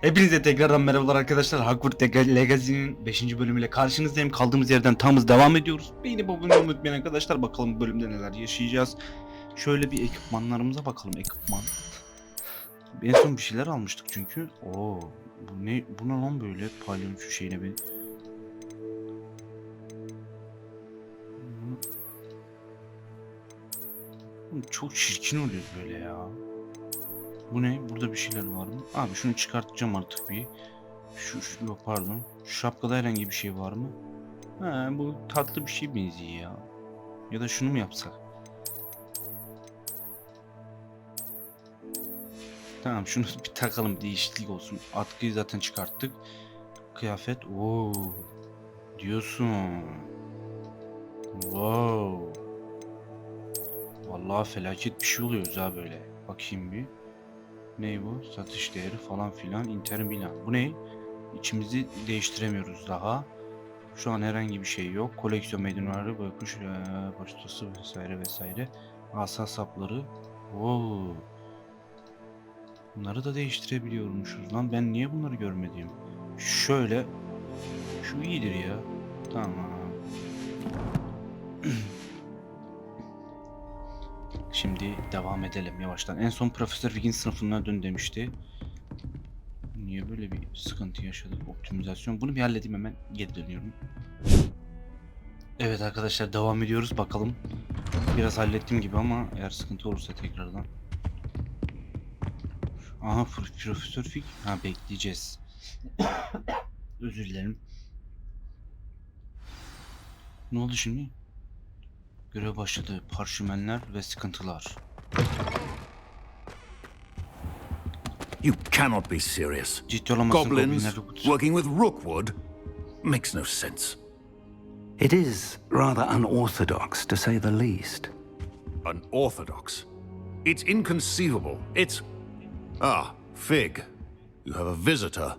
Hepinize tekrardan merhabalar arkadaşlar. Hogwarts Legacy'nin 5. bölümüyle karşınızdayım. Kaldığımız yerden tamız devam ediyoruz. Beğenip abone olmayı unutmayın arkadaşlar. Bakalım bu bölümde neler yaşayacağız. Şöyle bir ekipmanlarımıza bakalım. Ekipman. En son bir şeyler almıştık çünkü. Oo, bu ne lan böyle palyonçu şeyine bir. Çok çirkin oluyor böyle ya. Bu ne? Burada bir şeyler var mı? Abi şunu çıkartacağım artık bir. Yok pardon. Şu şapkada herhangi bir şey var mı? Ha, bu tatlı bir şey benziyor ya. Ya da şunu mu yapsak? Tamam şunu bir takalım, değişiklik olsun. Atkıyı zaten çıkarttık. Kıyafet. Oo. Diyorsun. Wow. Vallahi felaket bir şey oluyoruz ha böyle. Bakayım bir. Ne bu? Satış değeri falan filan. Intermilan. Bu ne? İçimizi değiştiremiyoruz daha. Şu an herhangi bir şey yok. Koleksiyon meydanları, bakış başlısı vesaire vesaire. Asa sapları. Oo. Bunları da değiştirebiliyormuşuz lan. Ben niye bunları görmedim? Şöyle. Şu iyidir ya. Tamam. Şimdi devam edelim yavaştan. En son Profesör Wiggins sınıfına dön demişti. Niye böyle bir sıkıntı yaşadık? Optimizasyon. Bunu bir halledeyim, hemen geri dönüyorum. Evet arkadaşlar, devam ediyoruz. Bakalım. Biraz hallettim gibi ama eğer sıkıntı olursa tekrardan. Aha, Profesör Fig. Ha, bekleyeceğiz. Özür dilerim. Ne oldu şimdi? Görev başladı. Parşümenler ve sıkıntılar. You cannot be serious. Ciddi olamazsın. Goblins working with Rookwood makes no sense. It is rather unorthodox, to say the least. Unorthodox? It's inconceivable. It's... Ah, Fig. You have a visitor.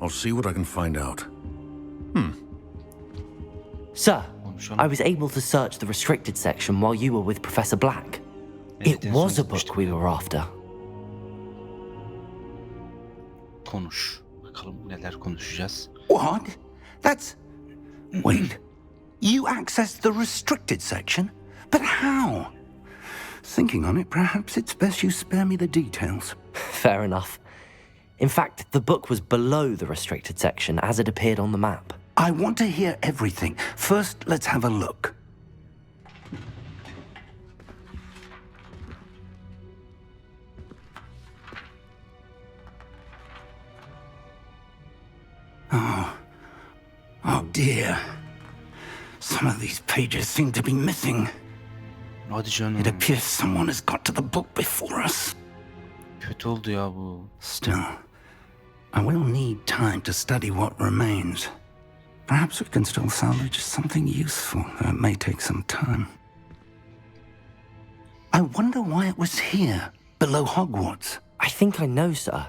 I'll see what I can find out. Sir, I was able to search the restricted section while you were with Professor Black. It was a book we were after. Konuş. Bakalım neler konuşacağız. What? That's... Wait. You accessed the restricted section? But how? Thinking on it, perhaps it's best you spare me the details. Fair enough. In fact, the book was below the restricted section as it appeared on the map. I want to hear everything. First, let's have a look. Oh dear. Some of these pages seem to be missing. Hadi canım. It appears someone has got to the book before us. Kötü oldu ya bu. Still, I will need time to study what remains. Perhaps we can still salvage something useful, though it may take some time. I wonder why it was here, below Hogwarts. I think I know, sir.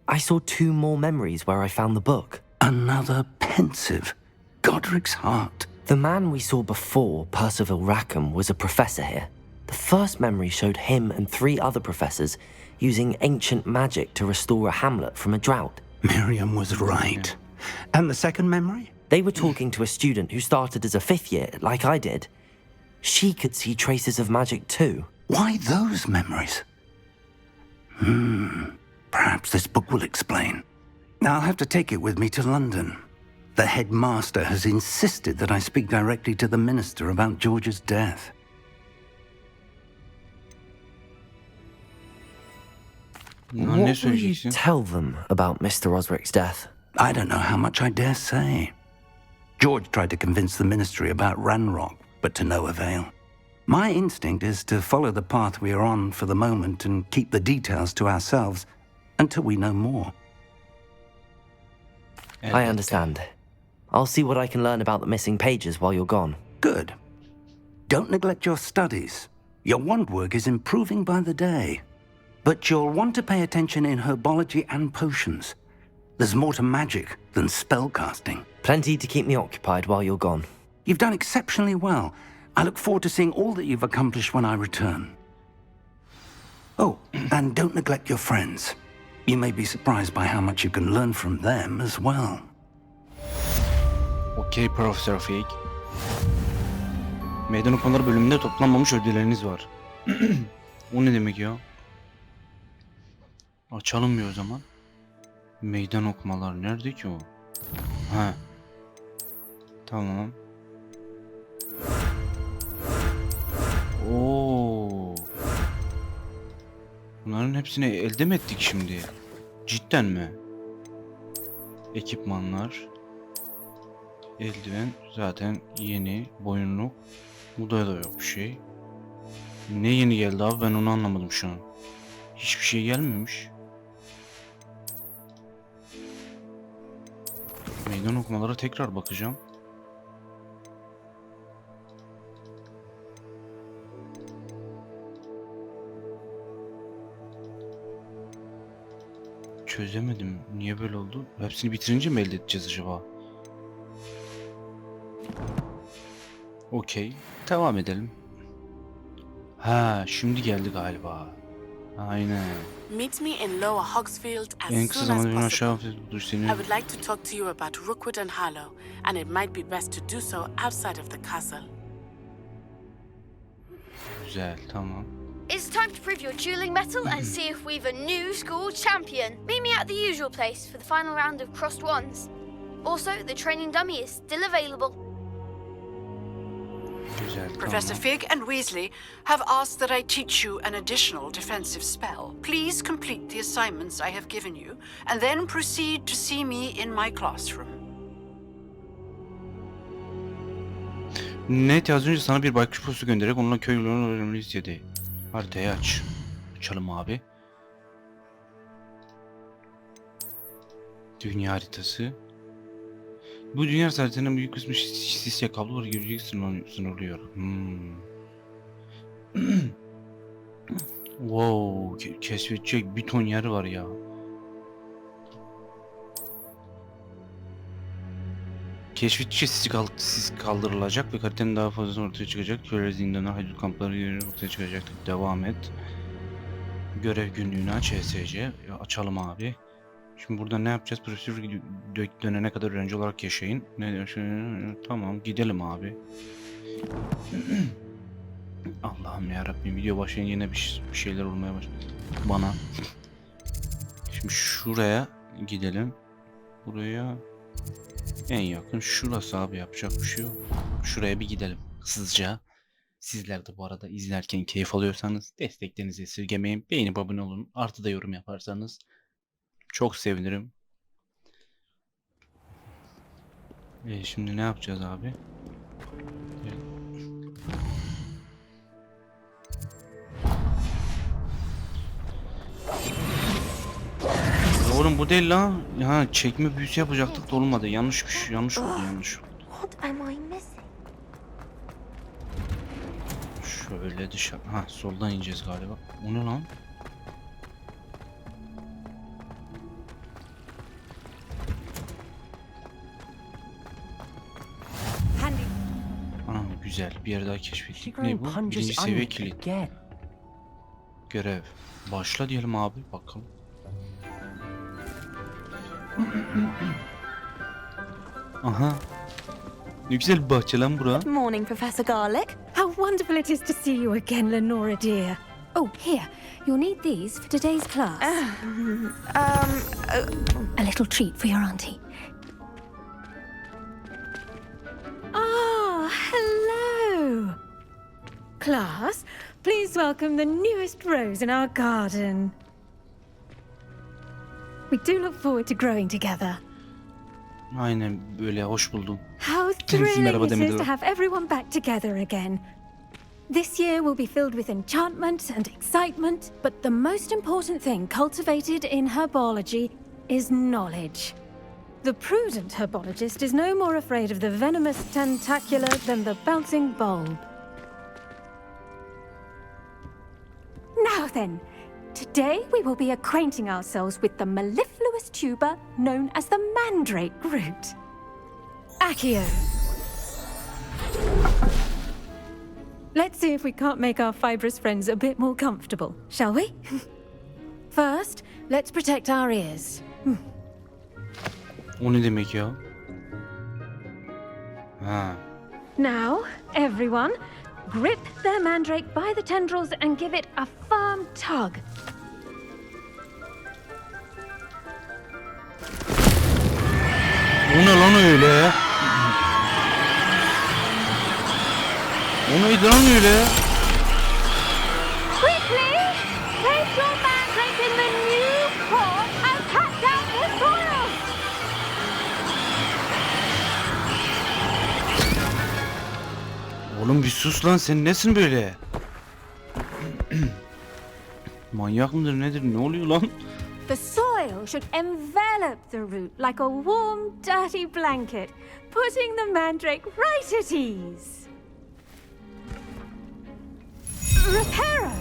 I saw 2 more memories where I found the book. Another pensive. Godric's heart. The man we saw before, Percival Rackham, was a professor here. The first memory showed him and 3 other professors using ancient magic to restore a hamlet from a drought. Miriam was right. And the second memory? They were talking to a student who started as a 5th year, like I did. She could see traces of magic too. Why those memories? Perhaps this book will explain. I'll have to take it with me to London. The headmaster has insisted that I speak directly to the minister about George's death. What will you tell them about Mr. Osric's death? I don't know how much I dare say. George tried to convince the ministry about Ranrock, but to no avail. My instinct is to follow the path we are on for the moment and keep the details to ourselves until we know more. I understand. I'll see what I can learn about the missing pages while you're gone. Good. Don't neglect your studies. Your wand work is improving by the day. But you'll want to pay attention in herbology and potions. There's more to magic than spellcasting. Plenty to keep me occupied while you're gone. You've done exceptionally well. I look forward to seeing all that you've accomplished when I return. Oh, and don't neglect your friends. You may be surprised by how much you can learn from them as well. Okey Profesör Fig. Meydan okumaları bölümünde toplanmamış ödülleriniz var. O ne demek ya? Açalım bir o zaman. Meydan okumalar nerede ki o? Ha. Tamam. Oo. Bunların hepsini elde mi ettik şimdi? Cidden mi? Ekipmanlar. Eldiven zaten yeni. Boyunluk. Bu da yok bir şey. Ne yeni geldi abi, ben onu anlamadım şu an. Hiçbir şey gelmemiş. Meydan okumalara tekrar bakacağım. Çözemedim. Niye böyle oldu? Hepsini bitirince mi elde edeceğiz acaba? Okey. Devam edelim. Ha, şimdi geldi galiba. Aynen. Meet me in Lower Hogsfield En as kısa soon as zamanda bir aşağı possible. seni. I would like to talk to you about Rookwood and Harlow, and it might be best to do so outside of the castle. Güzel, tamam. It's time to prove your dueling mettle and see if we've a new school champion. Meet me at the usual place for the final round of crossed wands. Also, the training dummy is still available. Güzel, Professor tamam. Fig and Weasley have asked that I teach you an additional defensive spell. Please complete the assignments I have given you, and then proceed to see me in my classroom. Net az önce sana bir baykuş postu göndererek onunla köy yolunu öğrenmeni istedi. Haritayı aç. Açalım abi. Dünya haritası. Bu dünya haritasının büyük kısmı sisya kabloları görecek sınırlıyor. Wow, keşfedecek bir ton yer var ya. Keşfettikçe sis kaldırılacak ve kalitenin daha fazla ortaya çıkacak. Köle zindanlar, haydut kampları yerine ortaya çıkacaktır. Devam et. Görev günlüğünü aç, HSC. Açalım abi. Şimdi burada ne yapacağız? Profesör dönene kadar öğrenci olarak yaşayın. Tamam, gidelim abi. Allah'ım ya Rabbim, video başlayınca yine bir şeyler olmaya başladı bana. Şimdi şuraya gidelim. Buraya en yakın şurası abi, yapacak bir şey yok. Şuraya bir gidelim hızlıca. Sizler de bu arada izlerken keyif alıyorsanız desteklerinizi esirgemeyin. Beğenip abone olun. Artı da yorum yaparsanız çok sevinirim. Şimdi ne yapacağız abi? Oğlum bu değil lan. Ha, çekme büyüsü yapacaktık da olmadı. Yanlışmış. Yanlış oldu, yanlış oldu. What am I missing? Şöyle dışarı. Ha, soldan ineceğiz galiba. O ne lan? Anam güzel. Bir yer daha keşfettik. Ne bu? Birinci seviye kilit. Görev. Başla diyelim abi. Bakalım. Aha. Ne güzel bir bahçe lan bura. Good morning, Professor Garlic. How wonderful it is to see you again, Lenora dear. Oh, here, you'll need these for today's class. A little treat for your auntie. Ah, hello. Class, please welcome the newest rose in our garden. We do look forward to growing together. Aynen böyle, hoş buldum. How thrilling it is to have everyone back together again. This year will be filled with enchantment and excitement, but the most important thing cultivated in herbology is knowledge. The prudent herbologist is no more afraid of the venomous tentacular than the bouncing bulb. Now then, today we will be acquainting ourselves with the mellifluous tuber known as the mandrake root. Accio. Let's see if we can't make our fibrous friends a bit more comfortable, shall we? First, let's protect our ears. O ne demek ya? Ha. Now, everyone, grip their mandrake by the tendrils and give it a firm tug. O ne lan öyle? O neydi lan öyle? Quickly, place your mandrake in the new pot and cut down the soil. Oğlum bir sus lan, sen nesin böyle? Manyak mıdır nedir, ne oluyor lan? The soil should envelop the root like a warm, dirty blanket, putting the mandrake right at ease. Reparo!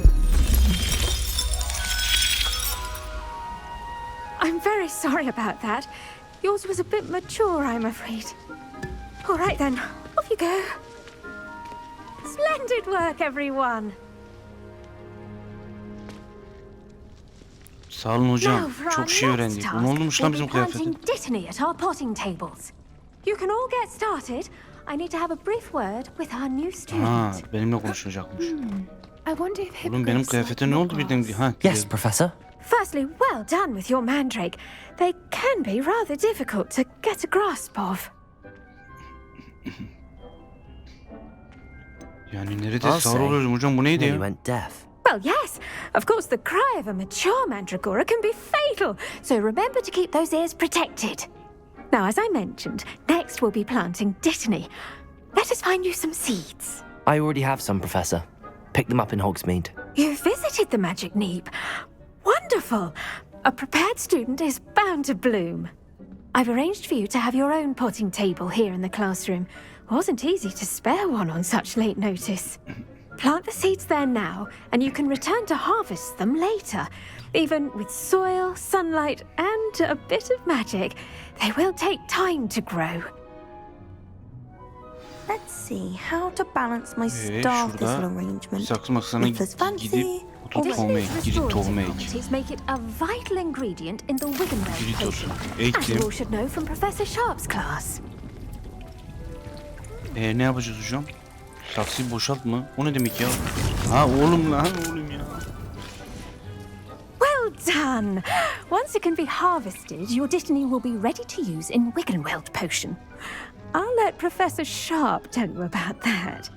I'm very sorry about that. Yours was a bit mature, I'm afraid. All right then, off you go. Splendid work, everyone. Sağ olun hocam, çok şey öğrendik. Bu ne olmuş lan bizim kıyafete? Dittany at our potting tables. You can all get started. I need to have a brief word with our new Ha, student. benimle konuşacakmış. I wonder if Oğlum benim kıyafete ne oldu birden? Ha, Yes, Professor. Firstly, well done with your mandrake. They can be rather difficult to get a grasp of. yani nerede sağır oluyorum hocam, bu neydi You ya? went deaf. Well, yes, of course, the cry of a mature mandragora can be fatal, so remember to keep those ears protected. Now, as I mentioned, next we'll be planting dittany. Let us find you some seeds. I already have some, Professor. Pick them up in Hogsmeade. You visited the magic neep. Wonderful! A prepared student is bound to bloom. I've arranged for you to have your own potting table here in the classroom. Wasn't easy to spare one on such late notice. Plant the seeds there now, and you can return to harvest them later. Even with soil, sunlight, and a bit of magic, they will take time to grow. Let's see how to balance my star thistle şurada arrangement. saksı maksana If there's fancy, gidip oturup tohum ek, gidip tohum ek. Properties make it a vital ingredient in the Wiggenweld Gidip potion, tohum as you ektim. all should know from Professor Sharp's class. Ne yapacağız hocam? Saksıyı boşalt mı? O ne demek ya? Ha oğlum lan, oğlum ya. Well done! Once it can be harvested, your dittany will be ready to use in Wiggenweld potion. I'll let Professor Sharp tell you about that.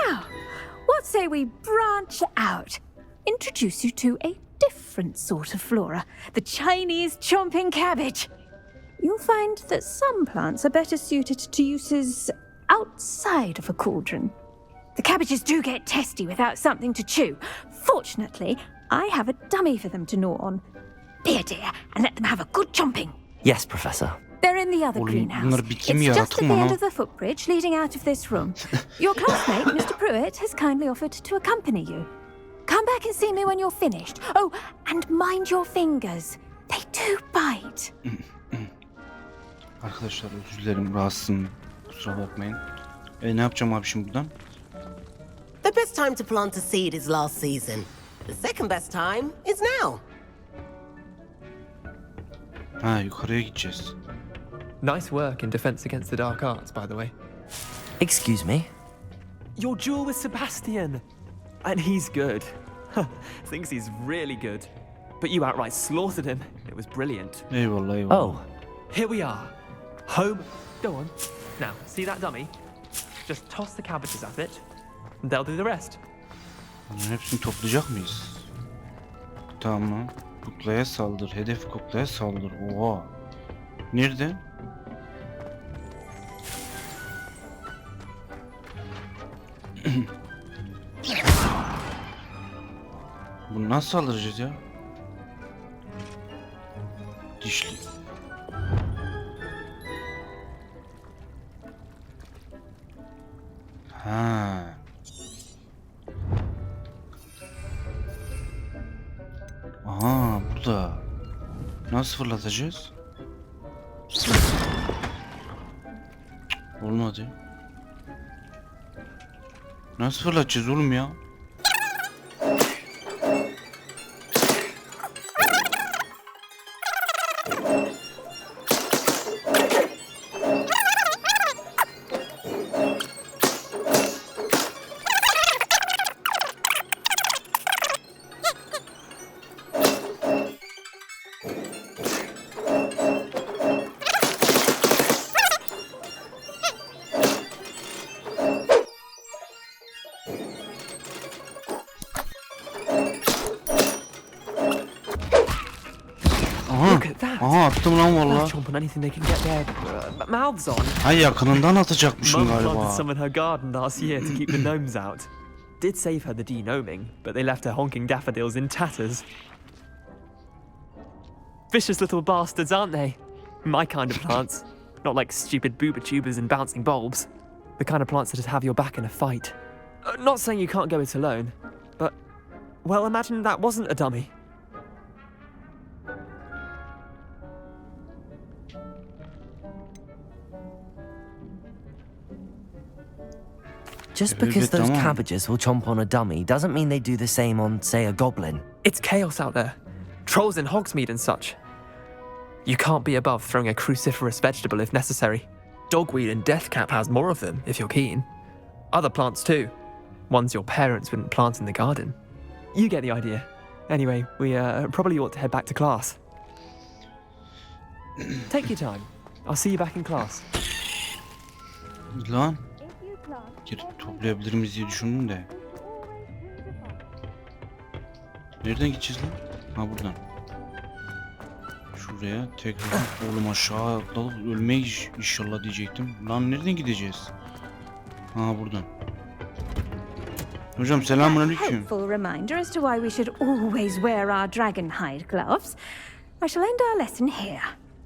Now, what say we branch out? Introduce you to a different sort of flora, the Chinese chomping cabbage. You'll find that some plants are better suited to uses outside of a cauldron. The cabbages do get testy without something to chew. Fortunately, I have a dummy for them to gnaw on. Be a dear and let them have a good chomping. Yes, Professor. They're in the other Oğlum, greenhouse. bunlar bitki mi It's just yaratık at mı the end lan? of the footbridge leading out of this room. Your classmate, Mr. Pruitt, has kindly offered to accompany you. Come back and see me when you're finished. Oh, and mind your fingers. They do bite. Arkadaşlar özür dilerim, rahatsızım. Kusura bakmayın. Ne yapacağım abi şimdi buradan? The best time to plant a seed is last season. The second best time is now. Ha, yukarıya gideceğiz. Nice work in Defense Against the Dark Arts, by the way. Excuse me? Your duel with Sebastian! And he's good. Thinks he's really good. But you outright slaughtered him. It was brilliant. Eyvallah eyvallah. Oh, Here we are. Home. Go on. Now, see that dummy? Just toss the cabbages at it, and they'll do the rest. Bunların hepsini toplayacak mıyız? Tamam. Kuklaya saldır. Hedef kuklaya saldır. Oha. Nerede? Bunu nasıl saldıracağız ya? Dişli. Ha. Aha, burada. Nasıl fırlatacağız? Olmadı. Nasıl fırlatacağız oğlum ya? Aha attım lan valla. Chomp on anything they can get their mouths on. Hay yakınından atacakmışım Mum planted galiba. some in her garden last year to keep the gnomes out. Did save her the denoming, but they left her honking daffodils in tatters. Vicious little bastards, aren't they? My kind of plants. Not like stupid booba tubers and bouncing bulbs. The kind of plants that have your back in a fight. Not saying you can't go it alone, but, well, imagine that wasn't a dummy. Just because those cabbages will chomp on a dummy doesn't mean they do the same on, say, a goblin. It's chaos out there. Trolls in Hogsmeade and such. You can't be above throwing a cruciferous vegetable if necessary. Dogweed and deathcap has more of them, if you're keen. Other plants too. Ones your parents wouldn't plant in the garden. You get the idea. Anyway, we probably ought to head back to class. Take your time. I'll see you back in class. Lan. Geri toplayabilir miyiz diye düşündüm de. Nereden gideceğiz lan? Ha buradan. Şuraya tekrar oğlum aşağı atladık ölmeyiz inşallah diyecektim. Lan nereden gideceğiz? Ha buradan. Hocam selamünaleyküm. Helpful reminder as to why we should always wear our dragon hide gloves. I shall end our lesson here.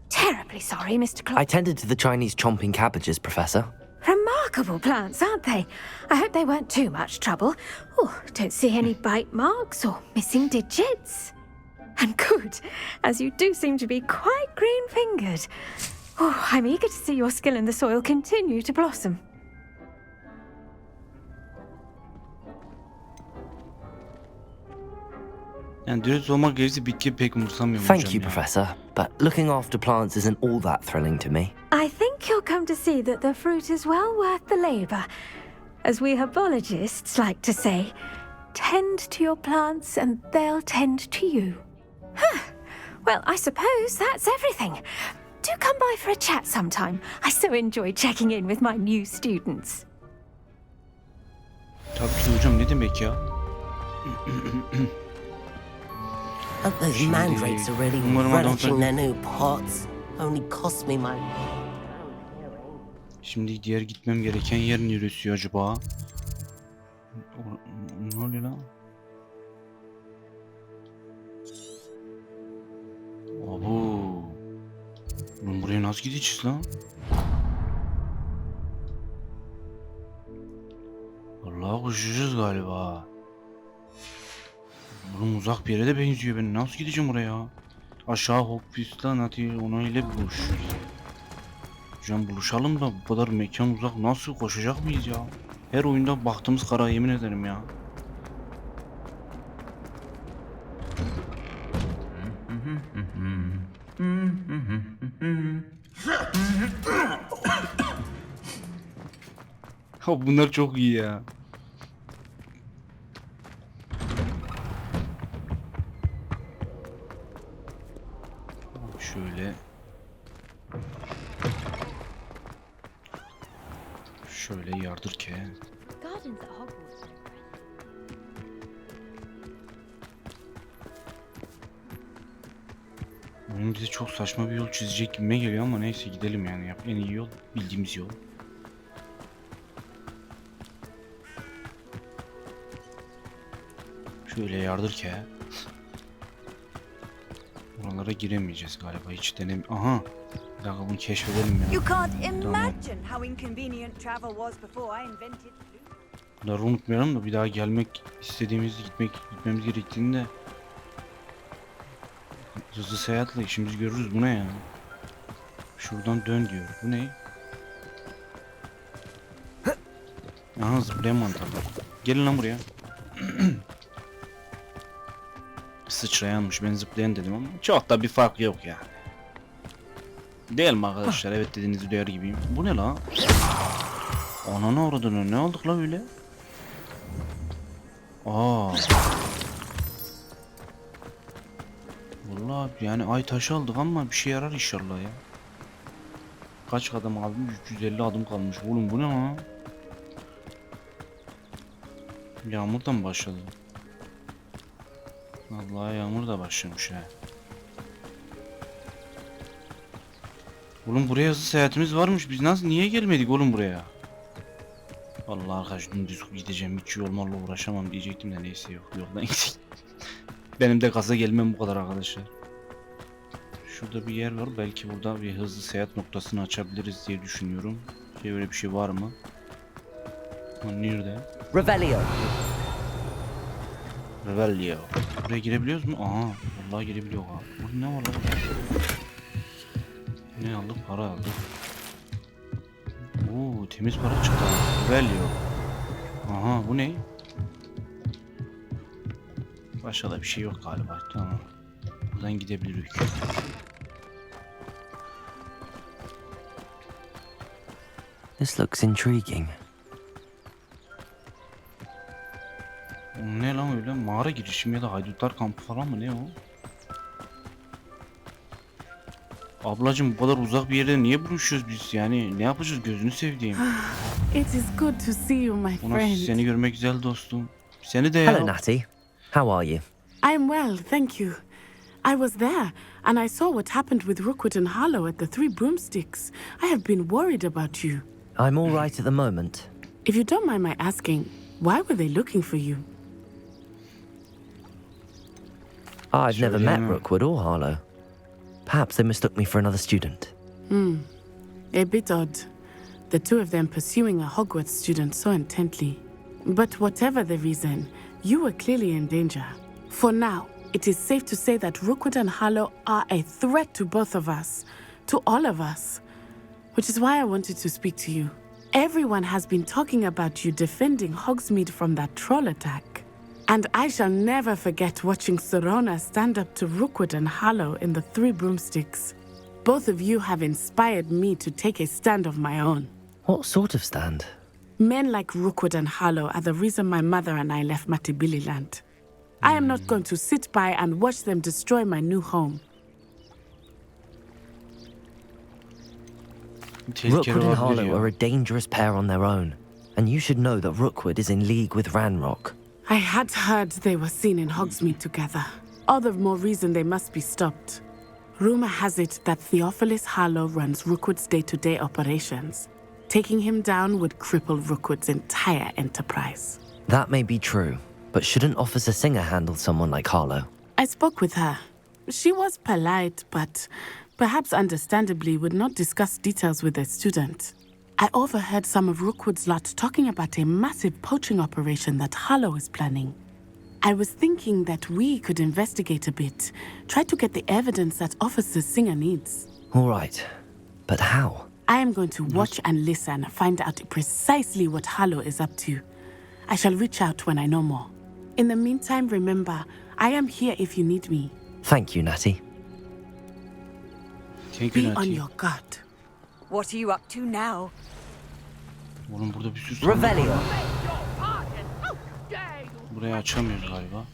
Terribly sorry, Mr. Clark. I tended to the Chinese chomping cabbages, Professor. Remarkable plants, aren't they? I hope they weren't too much trouble. Oh, don't see any bite marks or missing digits. And good, as you do seem to be quite green-fingered. Oh, I'm eager to see your skill in the soil continue to blossom. Yani dürüst olmak gerekirse bitki pek umursamıyorum Thank hocam you, ya. Professor, but looking after plants isn't all that thrilling to me. I think you'll come to see that the fruit is well worth the labor. As we herbologists like to say, tend to your plants and they'll tend to you. Huh. Well, I suppose that's everything. Do come by for a chat sometime. I so enjoy checking in with my new students. Tabii ki hocam ne demek ya? Those mandrakes are really relishing their new pots. Only cost me my... Şimdi diğer gitmem gereken yer neresi acaba? Ne oluyor lan? Abo. Lan buraya nasıl gideceğiz lan? Vallahi koşacağız galiba. Bunun uzak bir yere de benziyor. Ben nasıl gideceğim oraya? Aşağı Hogwarts'la Nati ona ile buluşuyoruz. Hocam buluşalım da bu kadar mekan uzak nasıl koşacak mıyız ya? Her oyunda baktığımız kara yemin ederim ya. Bunlar çok iyi ya. Şöyle yardır ki. Oyun bize çok saçma bir yol çizecek gibime geliyor ama neyse gidelim yani. En iyi yol bildiğimiz yol. Şöyle yardır ki. Buralara giremeyeceğiz galiba hiç denem. Aha. Bir dakika bunu keşfedelim ya. You can't imagine how inconvenient travel was before I invented. Bunları unutmayalım da bir daha gelmek istediğimiz gitmemiz gerektiğinde hızlı seyahatle işimizi görürüz. Bu ne ya? Şuradan dön diyor. Bu ne? Aha zıplayan mantarlar. Gelin lan buraya. Sıçrayanmış. Ben zıplayan dedim ama çok da bir fark yok yani. Değil mi arkadaşlar? Evet dediğinizi duyar gibiyim. Bu ne la? Ananı uğradın. Ne olduk la öyle? Aa. Vallahi yani ay taşı aldık ama bir şey yarar inşallah ya. Kaç adım aldım? 350 adım kalmış. Oğlum bu ne lan? Yağmurdan başladı. Vallahi yağmur da başlamış ha. Oğlum buraya hızlı seyahatimiz varmış. Biz niye gelmedik oğlum buraya? Vallahi arkadaş düz gideceğim. Hiç yollarla uğraşamam diyecektim de neyse yok. Yoldan gidecek. Benim de gaza gelmem bu kadar arkadaşlar. Şurada bir yer var. Belki burada bir hızlı seyahat noktasını açabiliriz diye düşünüyorum. Öyle bir şey var mı? Nerede? Revelio. Revelio. Buraya girebiliyoruz mu? Aha, vallahi girebiliyor ha. Burada ne var lan? Ne aldık? Para aldık. Oo, temiz para çıktı. Revelio. Aha, bu ne? Başka da bir şey yok galiba. Tamam. Buradan gidebiliriz. This looks intriguing. Ne lan öyle? Mağara girişimi ya da haydutlar kampı falan mı? Ne o? Ablacım bu kadar uzak bir yerde niye buluşuyoruz biz yani? Ne yapacağız gözünü sevdiğim? It is good to see you, my friend. Seni görmek güzel dostum. Seni de Hello, Natty. How are you? I'm well, thank you. I was there, and I saw what happened with Rookwood and Harlow at the Three Broomsticks. I have been worried about you. I'm all right at the moment. If you don't mind my asking, why were they looking for you? I've never met Rookwood or Harlow. Perhaps they mistook me for another student. A bit odd. The two of them pursuing a Hogwarts student so intently. But whatever the reason, you were clearly in danger. For now, it is safe to say that Rookwood and Harlow are a threat to both of us, to all of us. Which is why I wanted to speak to you. Everyone has been talking about you defending Hogsmeade from that troll attack. And I shall never forget watching Sorona stand up to Rookwood and Harlow in the Three Broomsticks. Both of you have inspired me to take a stand of my own. What sort of stand? Men like Rookwood and Harlow are the reason my mother and I left Matabeleland. I am not going to sit by and watch them destroy my new home. Rookwood and Harlow are a dangerous pair on their own, and you should know that Rookwood is in league with Ranrock. I had heard they were seen in Hogsmeade together. All the more reason they must be stopped. Rumor has it that Theophilus Harlow runs Rookwood's day-to-day operations. Taking him down would cripple Rookwood's entire enterprise. That may be true, but shouldn't Officer Singer handle someone like Harlow? I spoke with her. She was polite, but perhaps understandably would not discuss details with a student. I overheard some of Rookwood's lot talking about a massive poaching operation that Harlow is planning. I was thinking that we could investigate a bit, try to get the evidence that Officer Singer needs. All right, but how? I am going to watch and listen, find out precisely what Harlow is up to. I shall reach out when I know more. In the meantime, remember, I am here if you need me. Thank you, Natty. Be on your guard. What are you up to now? Oğlum burada bir sürü Revelio. Burayı açamıyoruz galiba.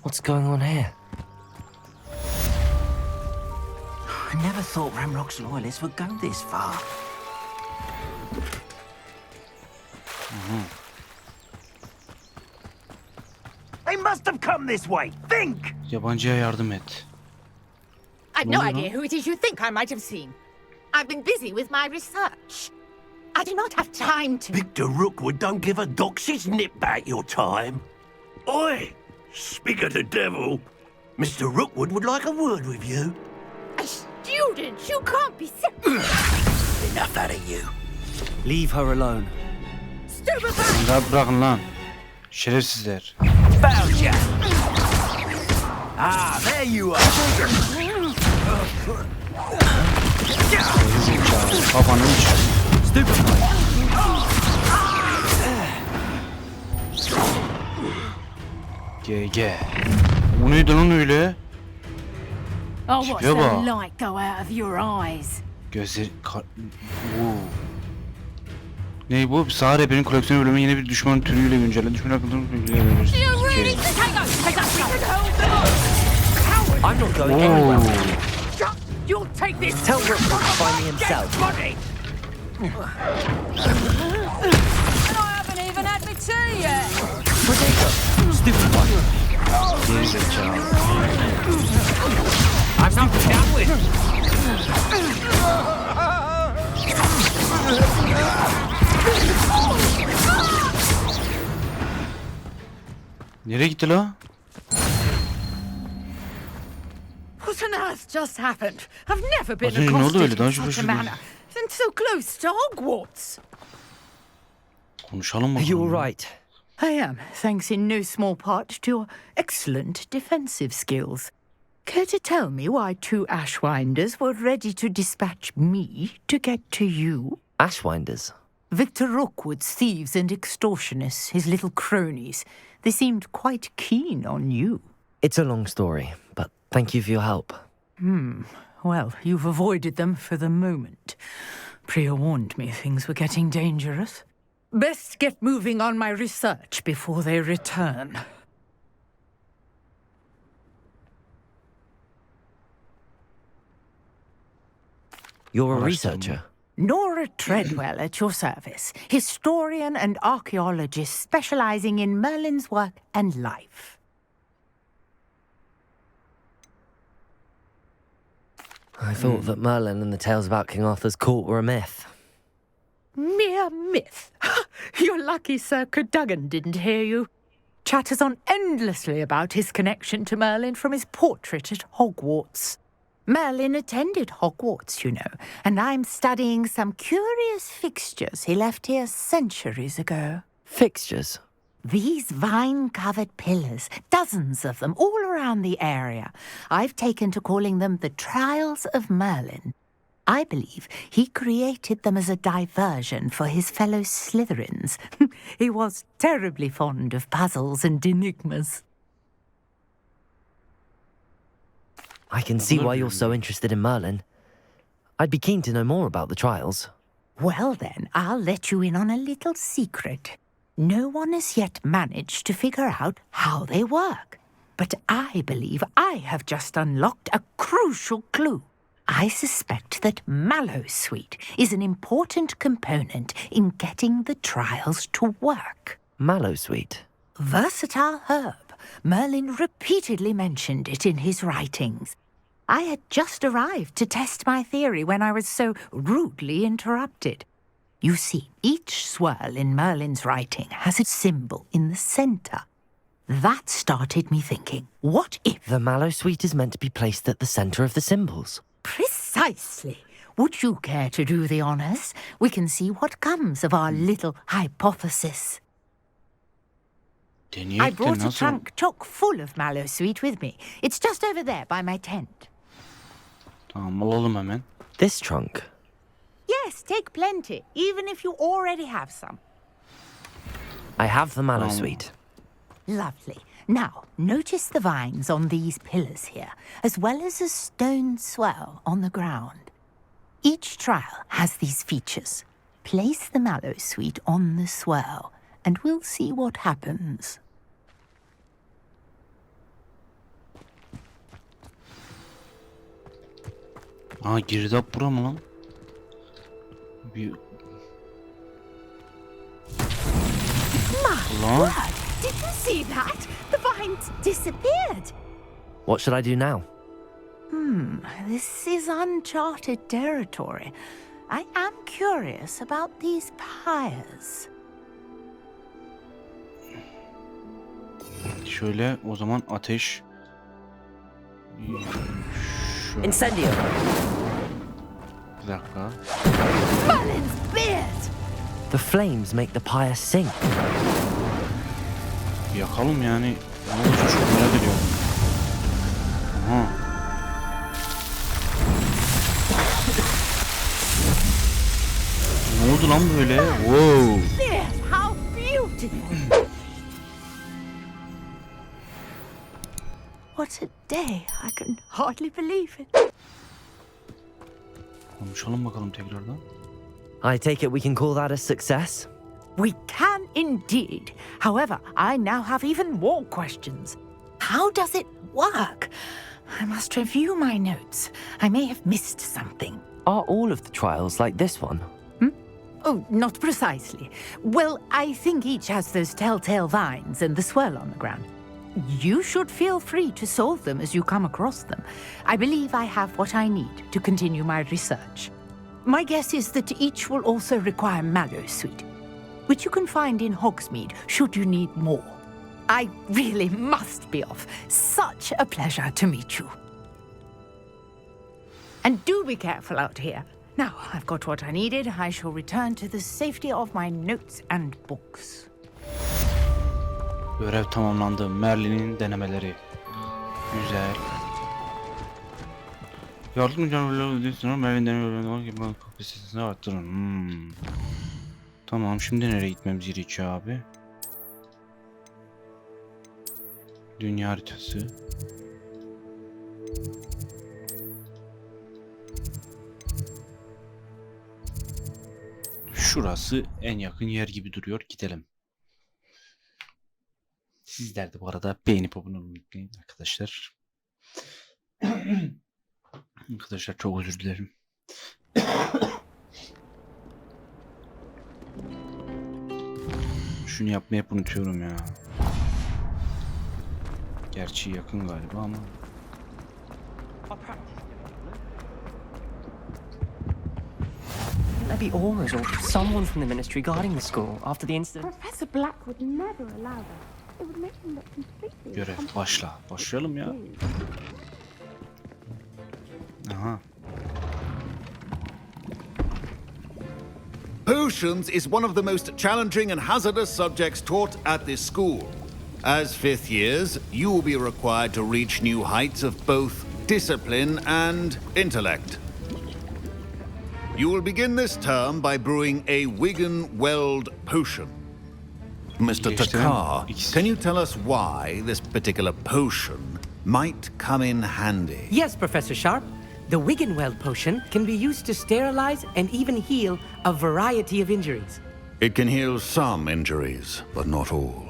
What's going on here? I never thought Ranrock's loyalists would go this far. They must have come this way. Think! Yabancıya yardım et. I've no idea who it is you think I might have seen. I've been busy with my research. I do not have time to... Victor Rookwood don't give a doxy's nip back your time. Oi! Speak of the devil. Mr. Rookwood would like a word with you. A student? You can't be... Enough out of you. Leave her alone. Rahat bırakın lan. Şerefsizler. Found ya! Ah, there you are! Kafanı uç. GG. O neydi lan öyle? Oh, what's Tipe the bak. light go out of your eyes? Gözleri... Ne bu? Sağ rehberin koleksiyonu bölümü yeni bir düşman türüyle güncellen. Düşman hakkında bilgiler verir. I'm not going anywhere. You'll take this. Tell Rookwood to find me himself. And I haven't even had my tea yet. Stupid one. I'm not down with. Nereye gitti la? What on earth just happened? I've never been Az önce ne oldu öyle? accosted Daha in önce such a böyle manner. And so close to Hogwarts. Konuşalım bakalım. You're right. I am, thanks in no small part to your excellent defensive skills. Care to tell me why 2 Ashwinders were ready to dispatch me to get to you? Ashwinders? Victor Rookwood's thieves and extortionists, his little cronies. They seemed quite keen on you. It's a long story, but thank you for your help. Well, you've avoided them for the moment. Priya warned me things were getting dangerous. Best get moving on my research before they return. You're a researcher? Nora Treadwell at your service, historian and archaeologist specializing in Merlin's work and life. I thought that Merlin and the tales about King Arthur's court were a myth. Mere myth. You're lucky Sir Cadogan didn't hear you. Chatters on endlessly about his connection to Merlin from his portrait at Hogwarts. Merlin attended Hogwarts, you know, and I'm studying some curious fixtures he left here centuries ago. Fixtures? These vine-covered pillars, dozens of them, all around the area. I've taken to calling them the Trials of Merlin. I believe he created them as a diversion for his fellow Slytherins. He was terribly fond of puzzles and enigmas. I can see why you're so interested in Merlin. I'd be keen to know more about the trials. Well then, I'll let you in on a little secret. No one has yet managed to figure out how they work. But I believe I have just unlocked a crucial clue. I suspect that Mallowsweet is an important component in getting the trials to work. Mallowsweet? Versatile herb. Merlin repeatedly mentioned it in his writings. I had just arrived to test my theory when I was so rudely interrupted. You see, each swirl in Merlin's writing has a symbol in the center. That started me thinking, what if... The Mallowsweet is meant to be placed at the center of the symbols. Precisely. Would you care to do the honors? We can see what comes of our little hypothesis. I brought a trunk chock full of Mallowsweet with me. It's just over there by my tent. Tamam, alalım hemen. This trunk? Yes, take plenty, even if you already have some. I have the Mallowsweet. Lovely. Now, notice the vines on these pillars here, as well as a stone swell on the ground. Each trial has these features. Place the Mallowsweet on the swirl, and we'll see what happens. Aa, girdap bura mı lan? Bir... My word! Did you see that? The vines disappeared. What should I do now? This is uncharted territory. I am curious about these pyres. Şöyle o zaman ateş. Şöyle. Incendio. Bir dakika. Merlin's beard! The flames make the pyre sink. Yakalım yani. Ne olacak çok merak ediyorum. Aha. Ne oldu lan böyle? Wow. Beard, how beautiful! What a day! I can hardly believe it. Konuşalım bakalım tekrardan. I take it we can call that a success? We can indeed. However, I now have even more questions. How does it work? I must review my notes. I may have missed something. Are all of the trials like this one? Oh, not precisely. Well, I think each has those telltale vines and the swirl on the ground. You should feel free to solve them as you come across them. I believe I have what I need to continue my research. My guess is that each will also require Mallowsweet, which you can find in Hogsmeade should you need more. I really must be off. Such a pleasure to meet you. And do be careful out here. Now, I've got what I needed. I shall return to the safety of my notes and books. Görev tamamlandı. Merlin'in denemeleri. Güzel. Yardımcı canavarları Merlin denemeleri gibi kapasitesini arttırın. Tamam, şimdi nereye gitmemiz gerekiyor abi? Dünya haritası. Şurası en yakın yer gibi duruyor. Gidelim. Sizler de bu arada beğenip abone olmayı unutmayın arkadaşlar. Arkadaşlar çok özür dilerim. Şunu yapmayı hep unutuyorum ya. Gerçi yakın galiba ama. Maybe Ormers or someone from the ministry guarding the school after the incident. Professor Black would never allow that. It would make him look completely... Görev başla. Başlayalım ya. Aha. Potions is one of the most challenging and hazardous subjects taught at this school. As fifth years, you will be required to reach new heights of both discipline and intellect. You will begin this term by brewing a Wiggenweld potion. Mr. Takar, can you tell us why this particular potion might come in handy? Yes, Professor Sharp. The Wiggenweld potion can be used to sterilize and even heal a variety of injuries. It can heal some injuries, but not all.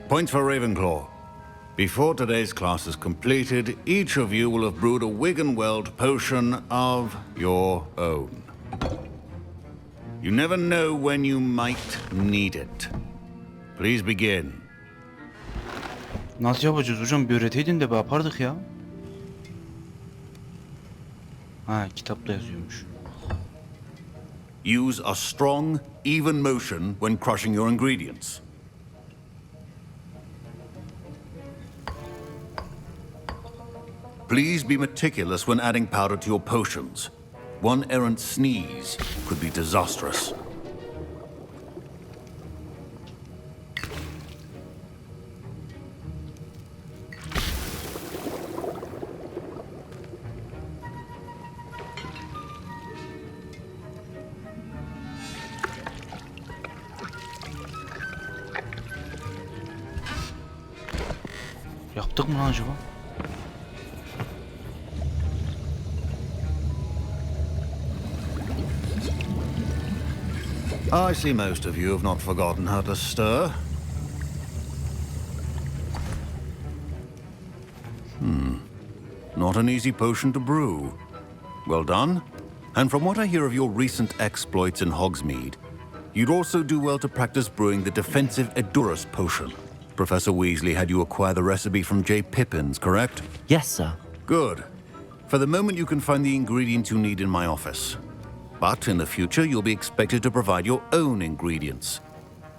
Points for Ravenclaw. Before today's class is completed, each of you will have brewed a Wiggenweld potion of your own. You never know when you might need it. Please begin. Nasıl yapacağız hocam? Bir öğreteydin de yapardık ya. Ha, kitapta yazıyormuş. Use a strong, even motion when crushing your ingredients. Please be meticulous when adding powder to your potions. One errant sneeze could be disastrous. Yaptık mı lan acaba? I see most of you have not forgotten how to stir. Not an easy potion to brew. Well done. And from what I hear of your recent exploits in Hogsmeade, you'd also do well to practice brewing the defensive Edurus potion. Professor Weasley had you acquire the recipe from J. Pippin's, correct? Yes, sir. Good. For the moment, you can find the ingredients you need in my office. But in the future, you'll be expected to provide your own ingredients.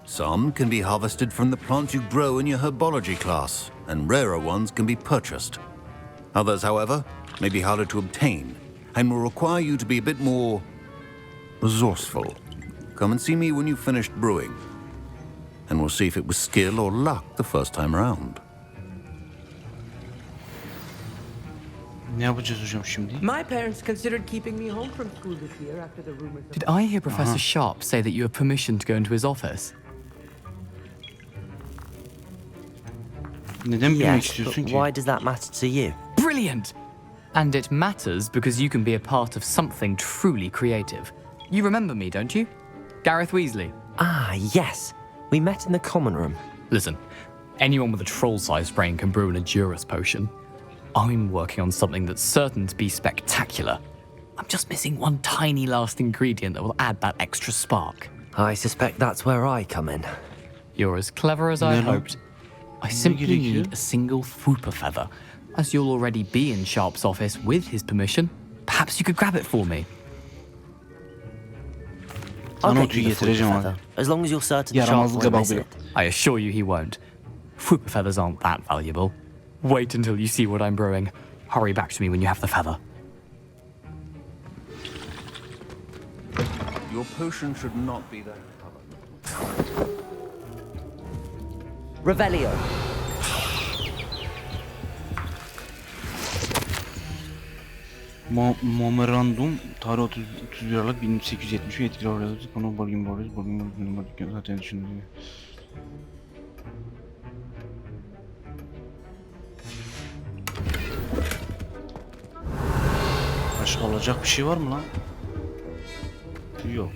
Some can be harvested from the plants you grow in your herbology class, and rarer ones can be purchased. Others, however, may be harder to obtain, and will require you to be a bit more resourceful. Come and see me when you've finished brewing, and we'll see if it was skill or luck the first time around. Ne yapacağız hocam şimdi? My parents considered keeping me home from school this year after the rumors. Did I hear Professor Sharp say that you have permission to go into his office? Neden bilmek Yes, istiyorsun but ki? why does that matter to you? Brilliant! And it matters because you can be a part of something truly creative. You remember me, don't you? Gareth Weasley. Ah, yes. We met in the common room. Listen, anyone with a troll-sized brain can brew an Edurus potion. I'm working on something that's certain to be spectacular. I'm just missing one tiny last ingredient that will add that extra spark. I suspect that's where I come in. You're as clever as I hoped. I simply need a single Fwooper feather. As you'll already be in Sharp's office with his permission, perhaps you could grab it for me. Sana o tüyü getireceğim abi. As long as you're certain the shark Yaramazlıkla won't miss bak it. I assure you he won't. Fruit feathers aren't that valuable. Wait until you see what I'm brewing. Hurry back to me when you have the feather. Your potion should not be that color. Revelio. Memorandum tarih 31 Aralık 1870 yetkili orada konu bölüm zaten düşündüğü. Başka olacak bir şey var mı lan? Yok.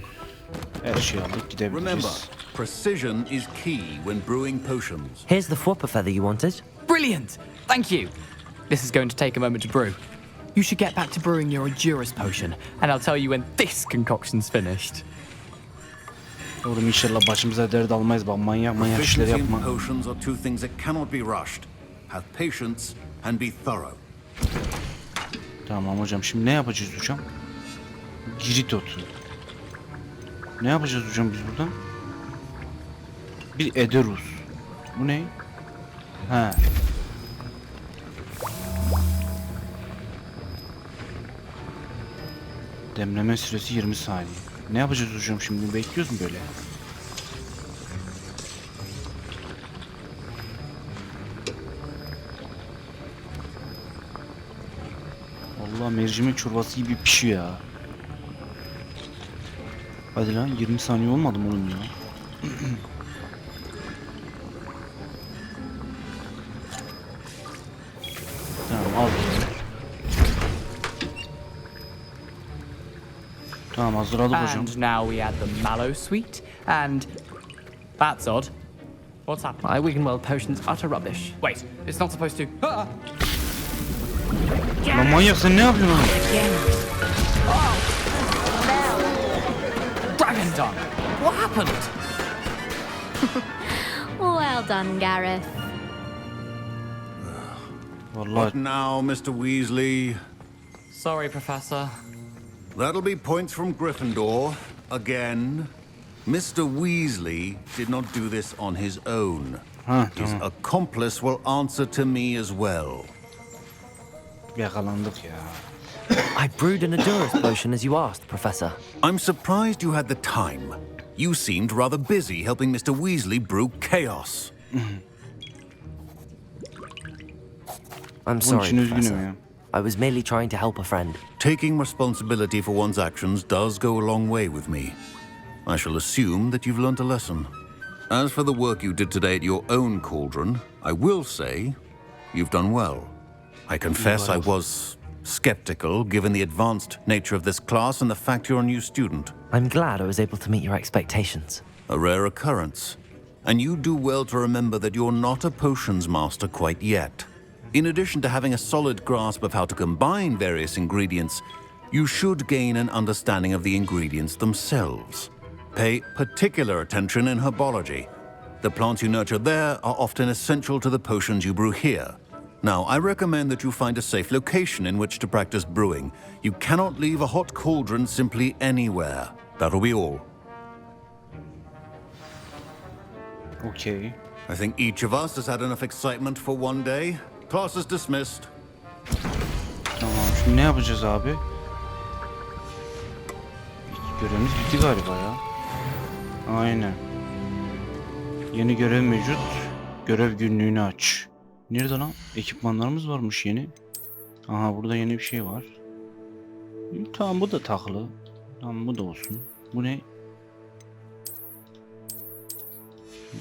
Her şeyi aldık Remember, gidebiliriz. precision is key when brewing potions. Here's the whopper feather you wanted. Brilliant! Thank you. This is going to take a moment to brew. You should get back to brewing your Endurance potion, and I'll tell you when this concoction's finished. Oğlum inşallah başımıza dert almayız bak manyak işler Efficiency yapma. and potions are two things that cannot be rushed. Have patience and be thorough. Tamam hocam şimdi ne yapacağız hocam? Girit otu. Ne yapacağız hocam biz buradan? Bir ederus. Bu ne? He. Demleme süresi 20 saniye. Ne yapacağız hocam şimdi? Bekliyoruz mu böyle? Allah mercimek çorbası gibi pişiyor ya. Hadi lan 20 saniye olmadı mı oğlum ya? Tamam al. Tamam hazırladık hocam. And now we add the mallow sweet, and that's odd. What's happened? My Wiggenweld potion's utter rubbish. Wait, it's not supposed to. Lan manyak sen ne yapıyorsun oğlum? Dragon tongue! What happened? Well done, Gareth. What now, Mr. Weasley? Sorry, Professor. That'll be points from Gryffindor. Again. Mr. Weasley did not do this on his own. His accomplice will answer to me as well. Yakalandık ya. I brewed an Endurance potion as you asked, Professor. I'm surprised you had the time. You seemed rather busy helping Mr. Weasley brew chaos. I'm sorry, Professor. I was merely trying to help a friend. Taking responsibility for one's actions does go a long way with me. I shall assume that you've learnt a lesson. As for the work you did today at your own cauldron, I will say you've done well. I confess I was skeptical given the advanced nature of this class and the fact you're a new student. I'm glad I was able to meet your expectations. A rare occurrence. And you do well to remember that you're not a potions master quite yet. In addition to having a solid grasp of how to combine various ingredients, you should gain an understanding of the ingredients themselves. Pay particular attention in herbology. The plants you nurture there are often essential to the potions you brew here. Now, I recommend that you find a safe location in which to practice brewing. You cannot leave a hot cauldron simply anywhere. That'll be all. Okay. I think each of us has had enough excitement for one day. Class is dismissed. Tamam şimdi ne yapacağız abi? Görevimiz bitti galiba ya. Aynen. Yeni görev mevcut. Görev günlüğünü aç. Nerede lan? Ekipmanlarımız varmış yeni. Aha burada yeni bir şey var. Tamam bu da takılı. Tamam bu da olsun. Bu ne?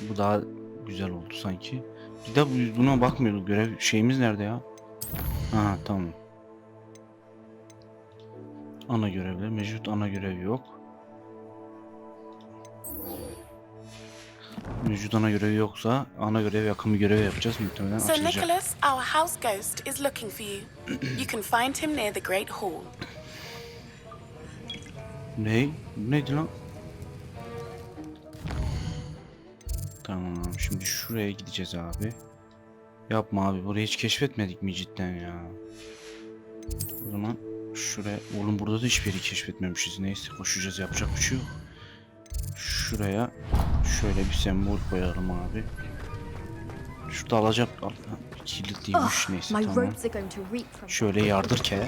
Bu daha güzel oldu sanki. Bir de buna bakmıyorduk. Görev şeyimiz nerede ya? Aha tamam. Ana görevler mevcut, ana görev yok. Mevcut ana görevi yoksa ana görev yakın bir görev yapacağız muhtemelen So açılacak. Nicholas, our house ghost, is looking for you. You can find him near the Great Hall. Ne? Neydi lan? Tamam şimdi şuraya gideceğiz abi. Yapma abi burayı hiç keşfetmedik mi cidden ya? O zaman şuraya... Oğlum burada da hiçbir yeri keşfetmemişiz. Neyse koşacağız yapacak bir şey yok. Şuraya şöyle bir sembol koyalım abi. Şurada alacak kilitliymiş neyse tamam. Şöyle yardır ke.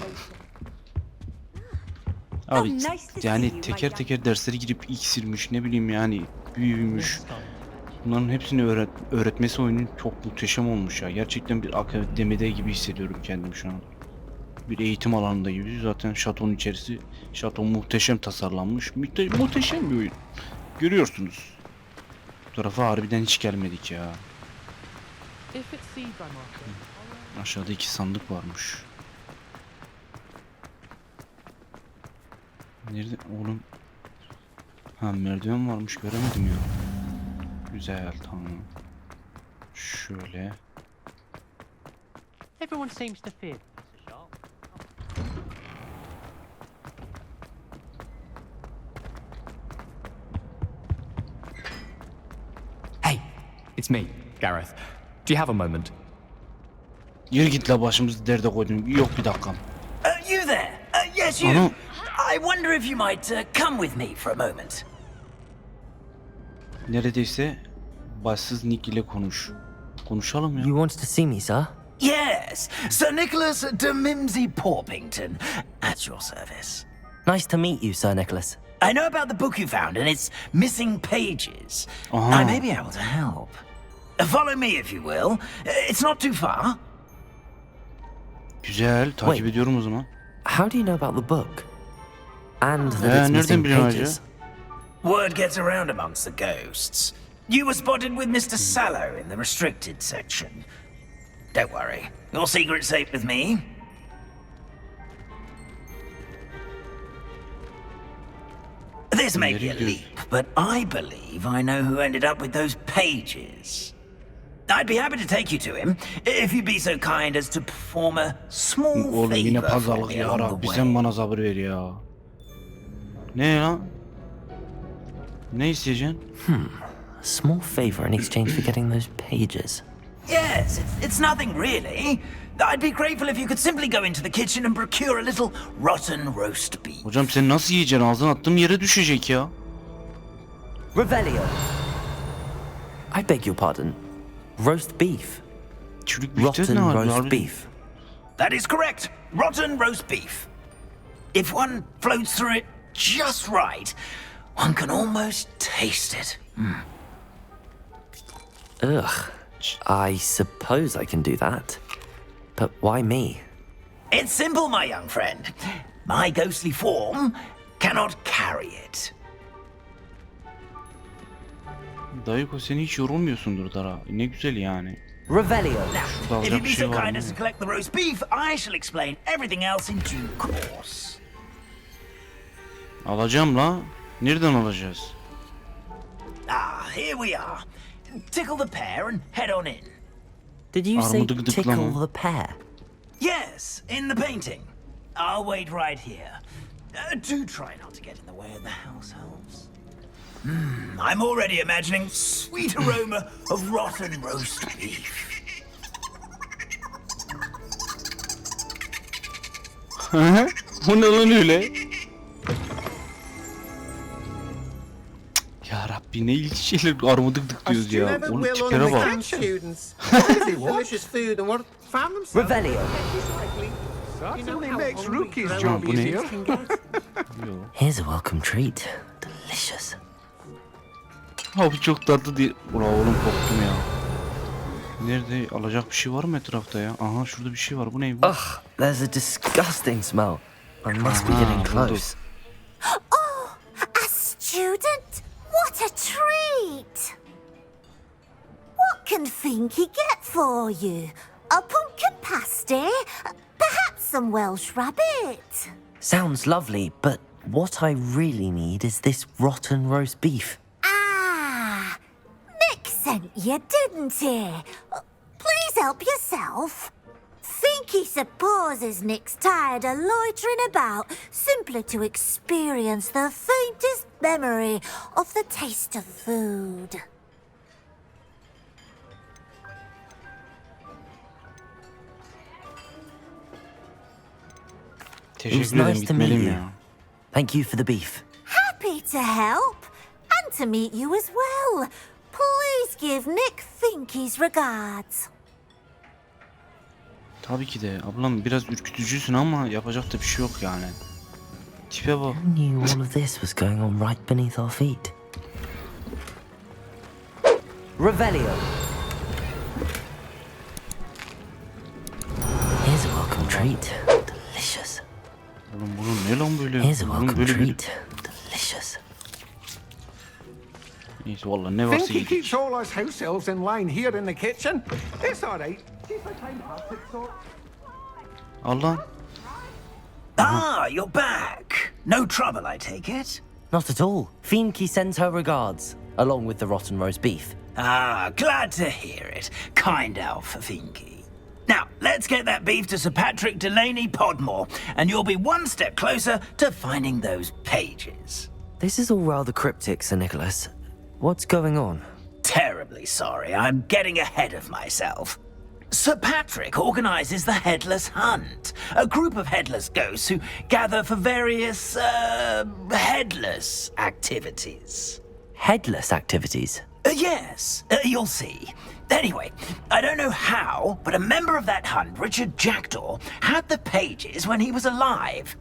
Abi yani teker teker dersleri girip iksirmiş ne bileyim yani büyümüş. Bunların hepsini öğretmesi oyunun çok muhteşem olmuş ya. Gerçekten bir akademide gibi hissediyorum kendimi şu an. Bir eğitim alanında gibi. Zaten şatonun içerisi, şaton muhteşem tasarlanmış. Muhteşem bir oyun. Görüyorsunuz. Bu tarafa harbiden hiç gelmedik ya. Aşağıda 2 sandık varmış. Nerede oğlum? Ha merdiven varmış göremedim ya. Güzel tamam. Şöyle. Everyone seems to fear. Hey, it's me, Gareth. Do you have a moment? Yürü git la başımızı derde koydun. Yok bir dakikam. You there? Yes you. Ana. I wonder if you might come with me for a moment. Neredeyse başsız Nick ile konuşalım ya. You want to see me, sir? Yes, Sir Nicholas de Mimsy Porpington, at your service. Nice to meet you, Sir Nicholas. I know about the book you found and its missing pages. Aha. I may be able to help. Follow me if you will. It's not too far. Güzel, takip ediyorum o zaman. How do you know about the book? And that it's missing pages? Word gets around amongst the ghosts. You were spotted with Mr. Sallow in the restricted section. Don't worry, your secret's safe with me. This may be a leap, but I believe I know who ended up with those pages. I'd be happy to take you to him, if you'd be so kind as to perform a small Oğlum yine favor for pazarlık me ya. along the Rabbi way. sen bana sabır ver ya. Ne lan? Ne isteyeceksin? A small favor in exchange for getting those pages. Yes, it's nothing really. I'd be grateful if you could simply go into the kitchen and procure a little rotten roast beef. Hocam sen nasıl yiyeceksin? Ağzına attığım yere düşecek ya. Revelio. I beg your pardon. Roast beef. Rotten roast beef. That is correct. Rotten roast beef. If one floats through it just right, one can almost taste it. Ugh. I suppose I can do that. But why me? It's simple, my young friend. My ghostly form cannot carry it. Dayıko sen hiç yorulmuyorsundur Dara. Ne güzel yani. Revelio. Şurada If you'd alacak be bir şey so var kind mı? as to collect the roast beef, I shall explain everything else in due course. Alacağım la. Nereden alacağız? Here we are. Tickle the pear and head on in. Did you say Armudu gıdıklama. tickle the pear? Yes, in the painting. I'll wait right here. Do try not to get in the way of the house elves. I'm already imagining sweet aroma of rotten roast beef. Bu ne lan öyle? Ya Rabbi ne ilginç şeyler armudu gıdıklıyoruz ya. Oğlum tiplere bak. Revelio. Ha, bu ne? Here's a welcome treat. Delicious. Ha bu çok tatlı değil. Ulan oğlum korktum ya. Nerede? Alacak bir şey var mı etrafta ya? Aha şurada bir şey var. Bu ne? Ugh, there's a disgusting smell. I must be getting close. Oh, a student? What a treat! What can Finky get for you? A pumpkin pasty? Perhaps some Welsh rabbit? Sounds lovely, but what I really need is this rotten roast beef. Ah, Nick sent you, didn't he? Please help yourself. Finky supposes Nick's tired of loitering about, simply to experience the faintest memory of the taste of food. It was nice to meet you. Thank you for the beef. Happy to help. And and to meet you as well. Please give Nick Finky's regards. Tabii ki de ablam biraz ürkütücüsün ama yapacak da bir şey yok yani. Tipe bak. Who knew all of this was going on right beneath our feet? Revelio. Here's a welcome treat. Delicious. Oğlum bunun ne lan böyle? Here's a Bunun welcome böyle bir... treat. Delicious. Neyse valla ne varsa Think he yedik. keeps all us house elves in line here in the kitchen? It's all right. Keep a time half it sort. Allah. Ah, you're back. No trouble, I take it? Not at all. Finky sends her regards, along with the rotten roast beef. Ah, glad to hear it. Kind elf for Finky. Now, let's get that beef to Sir Patrick Delaney Podmore, and you'll be one step closer to finding those pages. This is all rather cryptic, Sir Nicholas. What's going on? Terribly sorry, I'm getting ahead of myself. Sir Patrick organises the Headless Hunt, a group of headless ghosts who gather for various, headless activities. Headless activities? Yes, you'll see. Anyway, I don't know how, but a member of that hunt, Richard Jackdaw, had the pages when he was alive.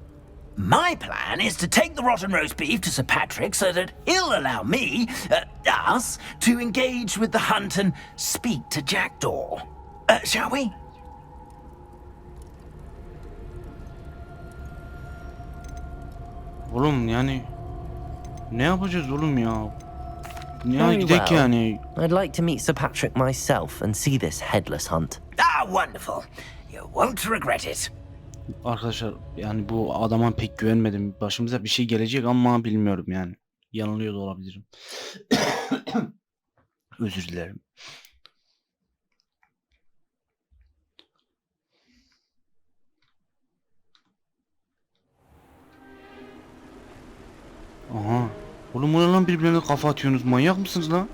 My plan is to take the rotten roast beef to Sir Patrick so that he'll allow me, us, to engage with the hunt and speak to Jackdaw. Shall we? Oğlum yani ne yapacağız oğlum ya? Yani Very gidek well. yani. I'd like to meet Sir Patrick myself and see this headless hunt. Ah, wonderful. You won't regret it. Arkadaşlar yani bu adama pek güvenmedim. Başımıza bir şey gelecek ama bilmiyorum yani. Yanılıyor da olabilirim. Özür dilerim. Aha. Oğlum bu ne lan birbirine kafa atıyorsunuz? Manyak mısınız lan?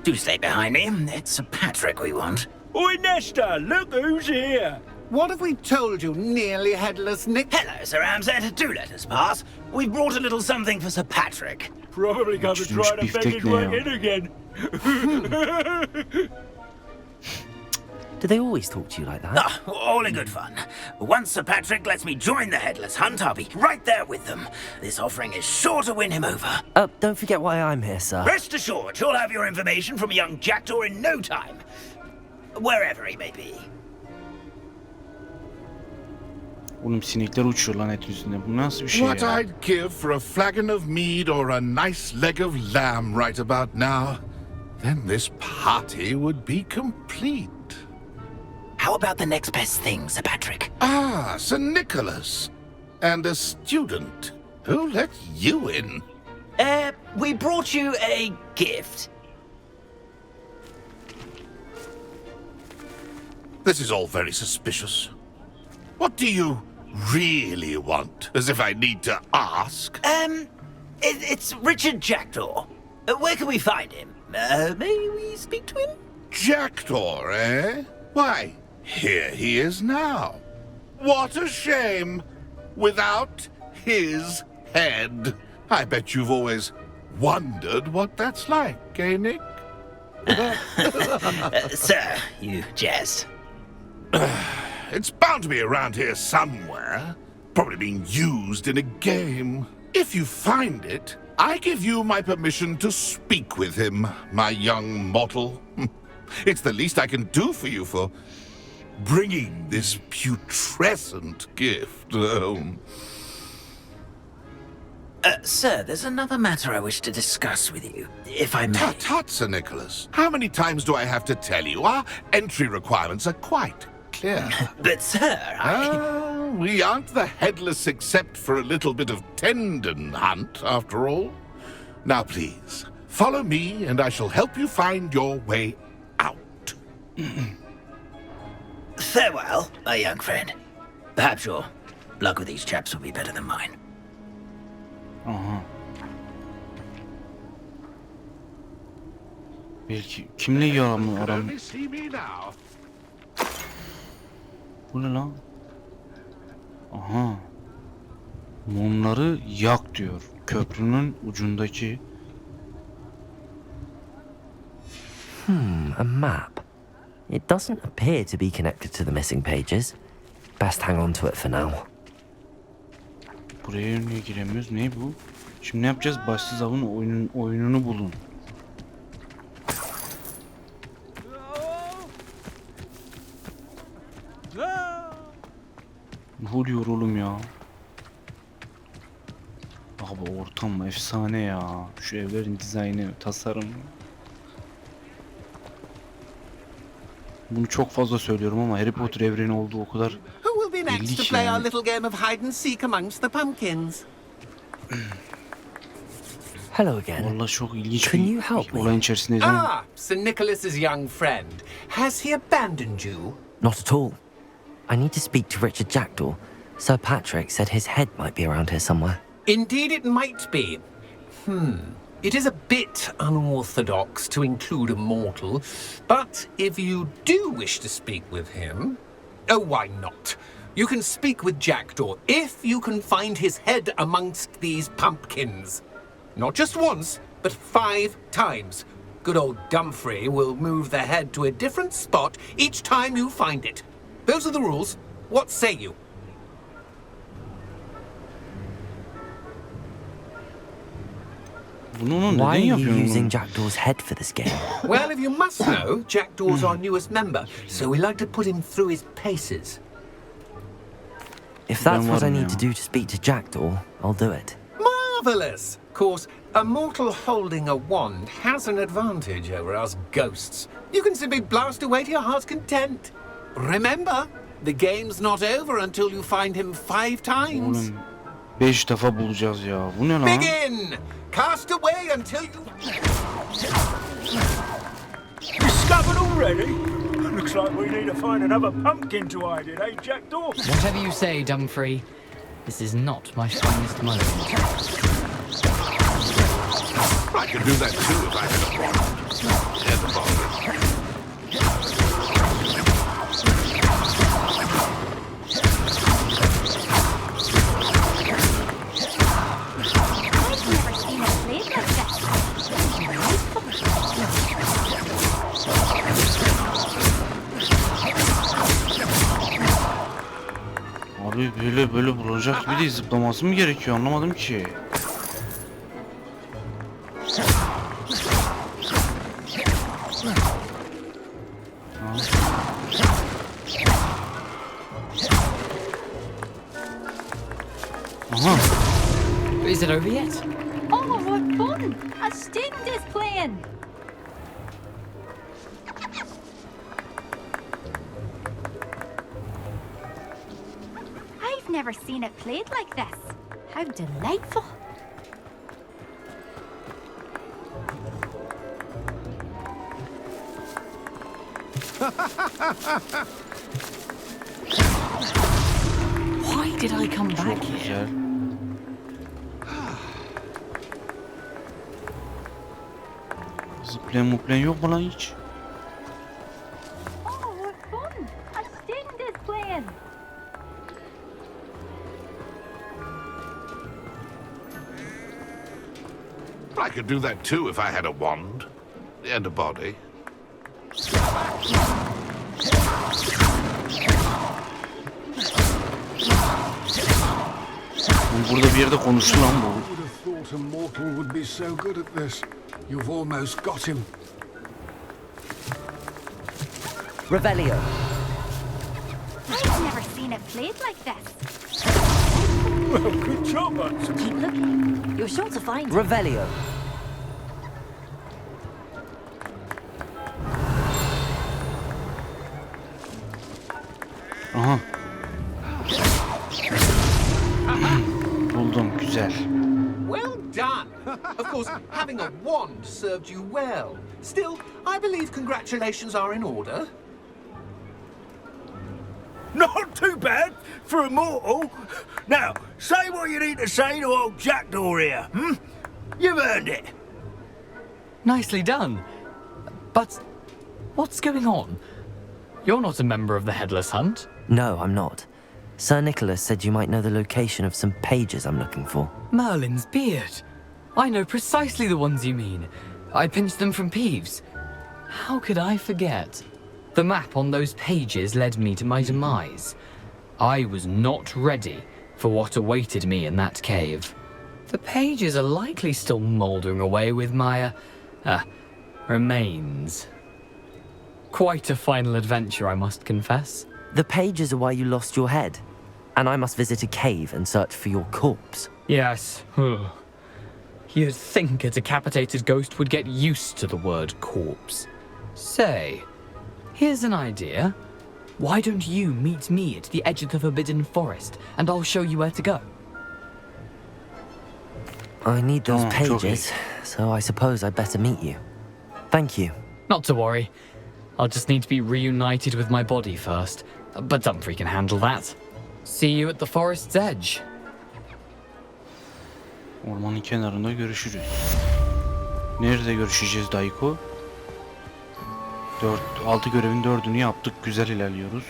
Do stay behind me. It's Sir Patrick we want. Oi, Nesta, look who's here. What have we told you, nearly headless Nick? Hello, Sir Ramsay. Do let us pass. We've brought a little something for Sir Patrick. Probably got to try to beg his way in again. Do they always talk to you like that? Ah, all in good fun. Once Sir Patrick lets me join the Headless Hunt, I'll be right there with them. This offering is sure to win him over. Don't forget why I'm here, sir. Rest assured, you'll have your information from a young Jackdaw in no time. Wherever he may be. Oğlum sinekler uçuyor lan et üstünde. Bu nasıl bir şey What ya? I'd give for a flagon of mead or a nice leg of lamb right about now, then this party would be complete. How about the next best thing, Sir Patrick? Ah, Sir Nicholas. And a student. Who let you in? We brought you a gift. This is all very suspicious. What do you really want? As if I need to ask. It's Richard Jackdaw. Where can we find him? May we speak to him? Jackdaw, eh? Why, here he is now. What a shame. Without his head. I bet you've always wondered what that's like, eh, Nick? Sir, you jest. It's bound to be around here somewhere. Probably being used in a game. If you find it, I give you my permission to speak with him, my young mortal. It's the least I can do for you for bringing this putrescent gift home. Sir, there's another matter I wish to discuss with you, if I may. Tut, Sir Nicholas. How many times do I have to tell you? Our entry requirements are quite clear. But, sir, we aren't the headless except for a little bit of tendon hunt, after all. Now, please, follow me and I shall help you find your way out. Farewell, my young friend. Perhaps your luck with these chaps will be better than mine. Aha. Belki kimle yaramı aram? Bu ne lan? Aha. Mumları yak diyor. Köprünün ucundaki A map. It doesn't appear to be connected to the missing pages. Best hang on to it for now. Buraya niye giremiyoruz? Ne bu? Şimdi ne yapacağız? Başsız avın oyununu bulun. Ne oluyor oğlum ya? Abi ortam efsane ya. Şu evlerin dizaynı, tasarımı. Bunu çok fazla söylüyorum ama Harry Potter evreni olduğu o kadar Who will be next to play our little game of hide and seek amongst the pumpkins? Hello again. Vallahi çok ilginç Can you help bir me? olayın içerisindeyiz ama. Ah, Sir Nicholas's young friend. Has he abandoned you? Not at all. I need to speak to Richard Jackdaw. Sir Patrick said his head might be around here somewhere. Indeed it might be. It is a bit unorthodox to include a mortal, but if you do wish to speak with him, oh, why not? You can speak with Jackdaw if you can find his head amongst these pumpkins. Not just once, but 5 times. Good old Dumfrey will move the head to a different spot each time you find it. Those are the rules. What say you? Why are you using Jackdaw's head for this game? Well, if you must know, Jackdaw's our newest member, so we like to put him through his paces. If that's what I need to do to speak to Jackdaw, I'll do it. Marvellous! Of course, a mortal holding a wand has an advantage over us ghosts. You can simply blast away to your heart's content. Remember, the game's not over until you find him 5 times. Oğlum 5 defa bulacağız ya. Bu ne lan? Begin! Cast away until you... Discovered already? Looks like we need to find another pumpkin to hide in, eh, Jackdaw? Whatever you say, Dumfrey. This is not my finest moment. I could do that too if I had a wand. And a bottle. Abi böyle bulacak gibi değil, zıplaması mı gerekiyor anlamadım ki. Aha. Is it over yet? Oh, what fun! A student is playing. I've never seen it played like this. How delightful. Why did I come back here? Zıplayan yok mu lan hiç? Oh, what fun! A student is playing. I could do that too if I had a wand. And a body. Burada bir yerde konuştu lan bu. I would have thought a mortal would be so good at this. You've almost got him. Revelio. I've never seen it played like this. Well, good job, Hudson. Keep looking. You're sure to find it. Revelio. Aha. Buldum, güzel. Well done! Of course, having a wand served you well. Still, I believe congratulations are in order. Not too bad for a mortal. Now, say what you need to say to old Jackdaw here, You've earned it. Nicely done. But what's going on? You're not a member of the Headless Hunt. No, I'm not. Sir Nicholas said you might know the location of some pages I'm looking for. Merlin's beard. I know precisely the ones you mean. I pinched them from Peeves. How could I forget? The map on those pages led me to my demise. I was not ready for what awaited me in that cave. The pages are likely still mouldering away with my, remains. Quite a final adventure, I must confess. The pages are why you lost your head, and I must visit a cave and search for your corpse. Yes. You'd think a decapitated ghost would get used to the word corpse. Say, here's an idea. Why don't you meet me at the edge of the Forbidden Forest, and I'll show you where to go? I need those pages, so I suppose I'd better meet you. Thank you. Not to worry. I'll just need to be reunited with my body first, but Dumfries can handle that. See you at the forest's edge. Ormanın kenarında görüşürüz. Nerede görüşeceğiz Dayko? 6 görevin 4'ünü yaptık. Güzel ilerliyoruz.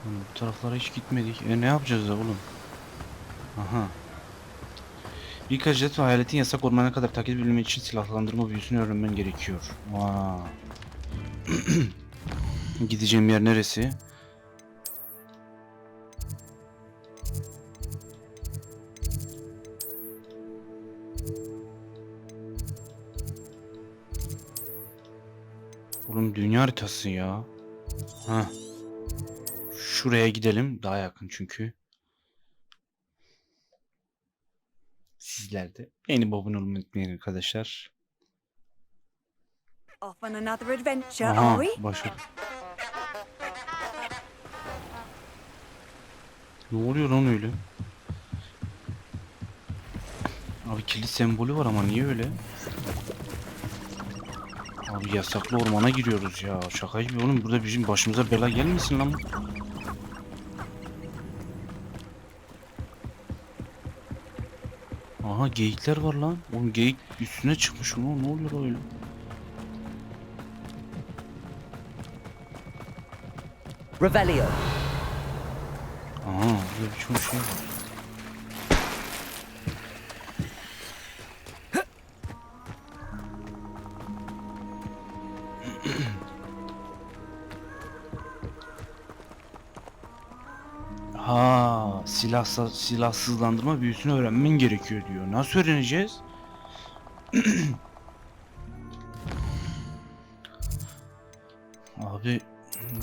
Bu taraflara hiç gitmedik. Ne yapacağız da oğlum? Aha. Birkaç adet ve hayaletin yasak ormana kadar takip edilmek için silahlandırma büyüsünü öğrenmen gerekiyor. Vaa. Gideceğim yer neresi? Oğlum dünya haritası ya. Ha. Şuraya gidelim. Daha yakın çünkü. Sizler de beğenip abone olmayı unutmayın arkadaşlar. Off on another adventure, Aha, are we? başladı. Ne oluyor lan öyle? Abi kilit sembolü var ama niye öyle? Abi yasaklı ormana giriyoruz ya. Şaka gibi oğlum, burada bizim başımıza bela gelmesin lan. Aha geyikler var lan. Oğlum geyik üstüne çıkmış lan. Ne oluyor öyle? Revelio. Aha böyle bir çok şey var. Ha, silahsızlandırma büyüsünü öğrenmen gerekiyor diyor. Nasıl öğreneceğiz? Abi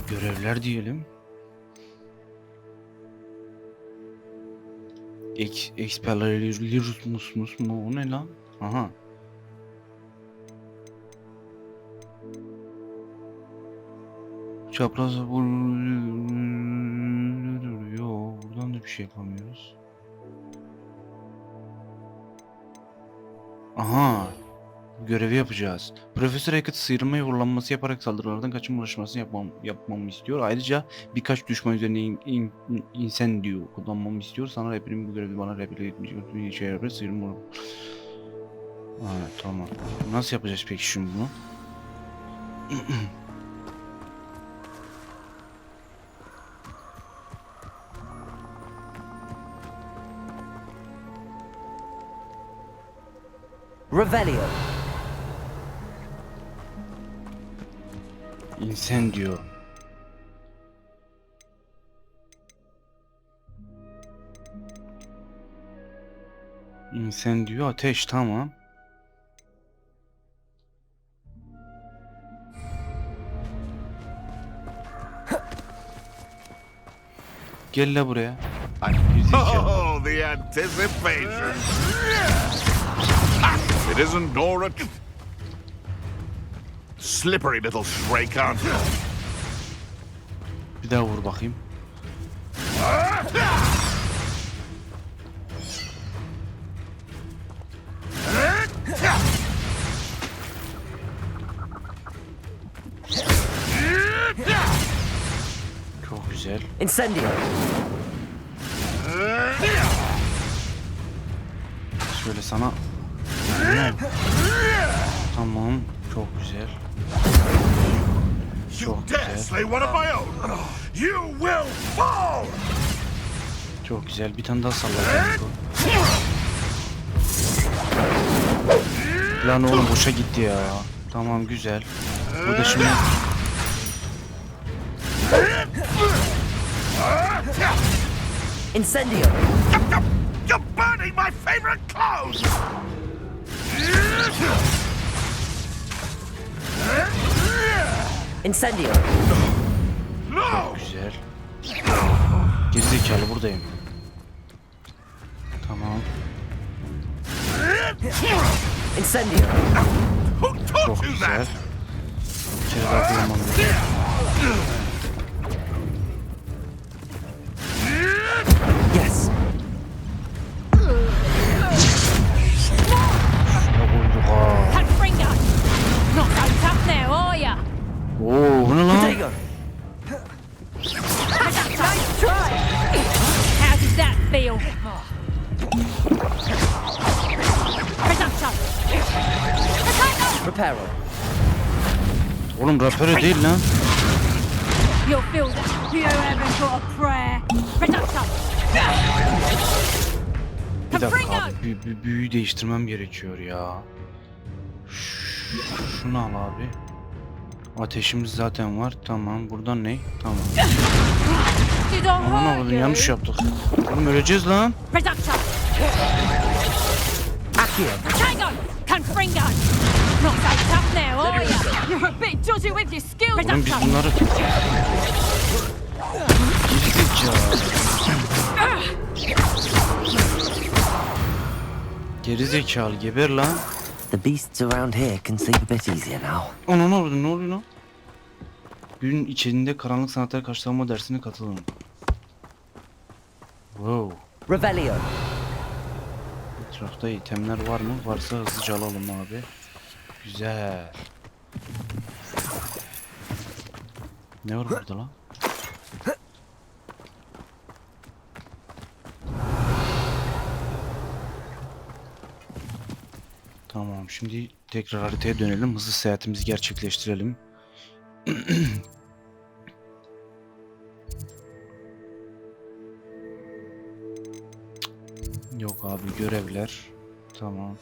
görevler diyelim. Expelliarmus mu? O ne lan? Aha. Çapraz yok, buradan da bir şey yapamıyoruz. Aha. Görevi yapacağız. Profesör Hackett sıyırma yuvarlanması yaparak saldırılardan kaçınma uğraşmasını yapmamı istiyor. Ayrıca birkaç düşman üzerine insan diyor kullanmamı istiyor. Sana rehberim bu görevi bana rehberlik etmeyecek. Bir şey yapar sıyırma. Evet tamam. Nasıl yapacağız peki şimdi bunu? Revelio. İnsan diyor. İnsan diyor, ateş, tamam. Gel la buraya. Oh, the anticipation. It isn't Dora. Slippery little stray cunt. Bir daha vur bakayım. Çok güzel. Incendio. Şöyle sana. Tamam, çok güzel. You dare slay one of my own. You will fall. Çok güzel. Bir tane daha sallayacağım. Lan oğlum boşa gitti ya. Tamam güzel. Burada şimdi... Incendio! You're burning my favorite clothes! Incendio! Çok güzel. Gerizekalı buradayım. Tamam. Incendio! Çok güzel. Bir kere daha kullanmam lazım. Yes! Şuna koyduk ha. Not so tough now, are ya? Oo, bu ne lan? Potato! Nice try. How does that feel? Reparo! Oğlum rapörü değil lan. You'll feel that you haven't got a prayer. Reduction. Bir dakika abi, büyüyü değiştirmem gerekiyor ya. Şunu al abi. Ateşimiz zaten var. Tamam. Buradan ne? Tamam. Aman Allah'ım yanlış yaptık. Oğlum öleceğiz lan. Reduction. Tango. Confringo. Not so tough now, are ya? You're a bit dodgy with your skills. Oğlum biz bunları... Gerizekalı geber lan. The beasts around here can sleep a bit easier now. Ana ne oldu? Ne oluyor lan? Gün içerisinde karanlık sanatlar karşılama dersine katılın. Wow. Revelio! Etrafta itemler var mı? Varsa hızlıca alalım abi. Güzel. Ne var burada lan? Tamam, şimdi tekrar haritaya dönelim. Hızlı seyahatimizi gerçekleştirelim. Yok abi, görevler. Tamam.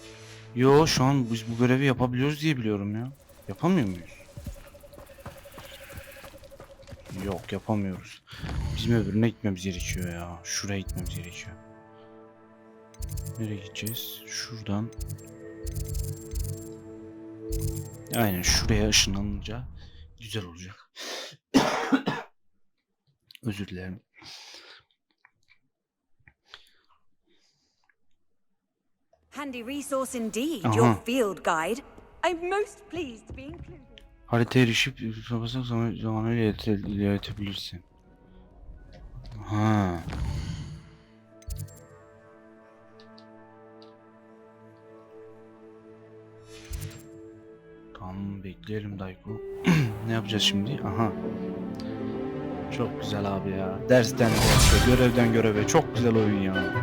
Yo, şu an biz bu görevi yapabiliyoruz diye biliyorum ya. Yapamıyor muyuz? Yok, yapamıyoruz. Bizim öbürüne gitmemiz gerekiyor ya. Şuraya gitmemiz gerekiyor. Nereye gideceğiz? Şuradan. Aynen şuraya ışınlanınca güzel olacak. Özür dilerim. Handy resource indeed, Aha. your field guide. I'm most pleased to be included. Haritaya erişip zamanıyla ilerletebilirsin. Ha. Tamam, bekleyelim Dayko. Ne yapacağız şimdi? Aha. Çok güzel abi ya. Dersten derse, görevden göreve. Çok güzel oyun ya.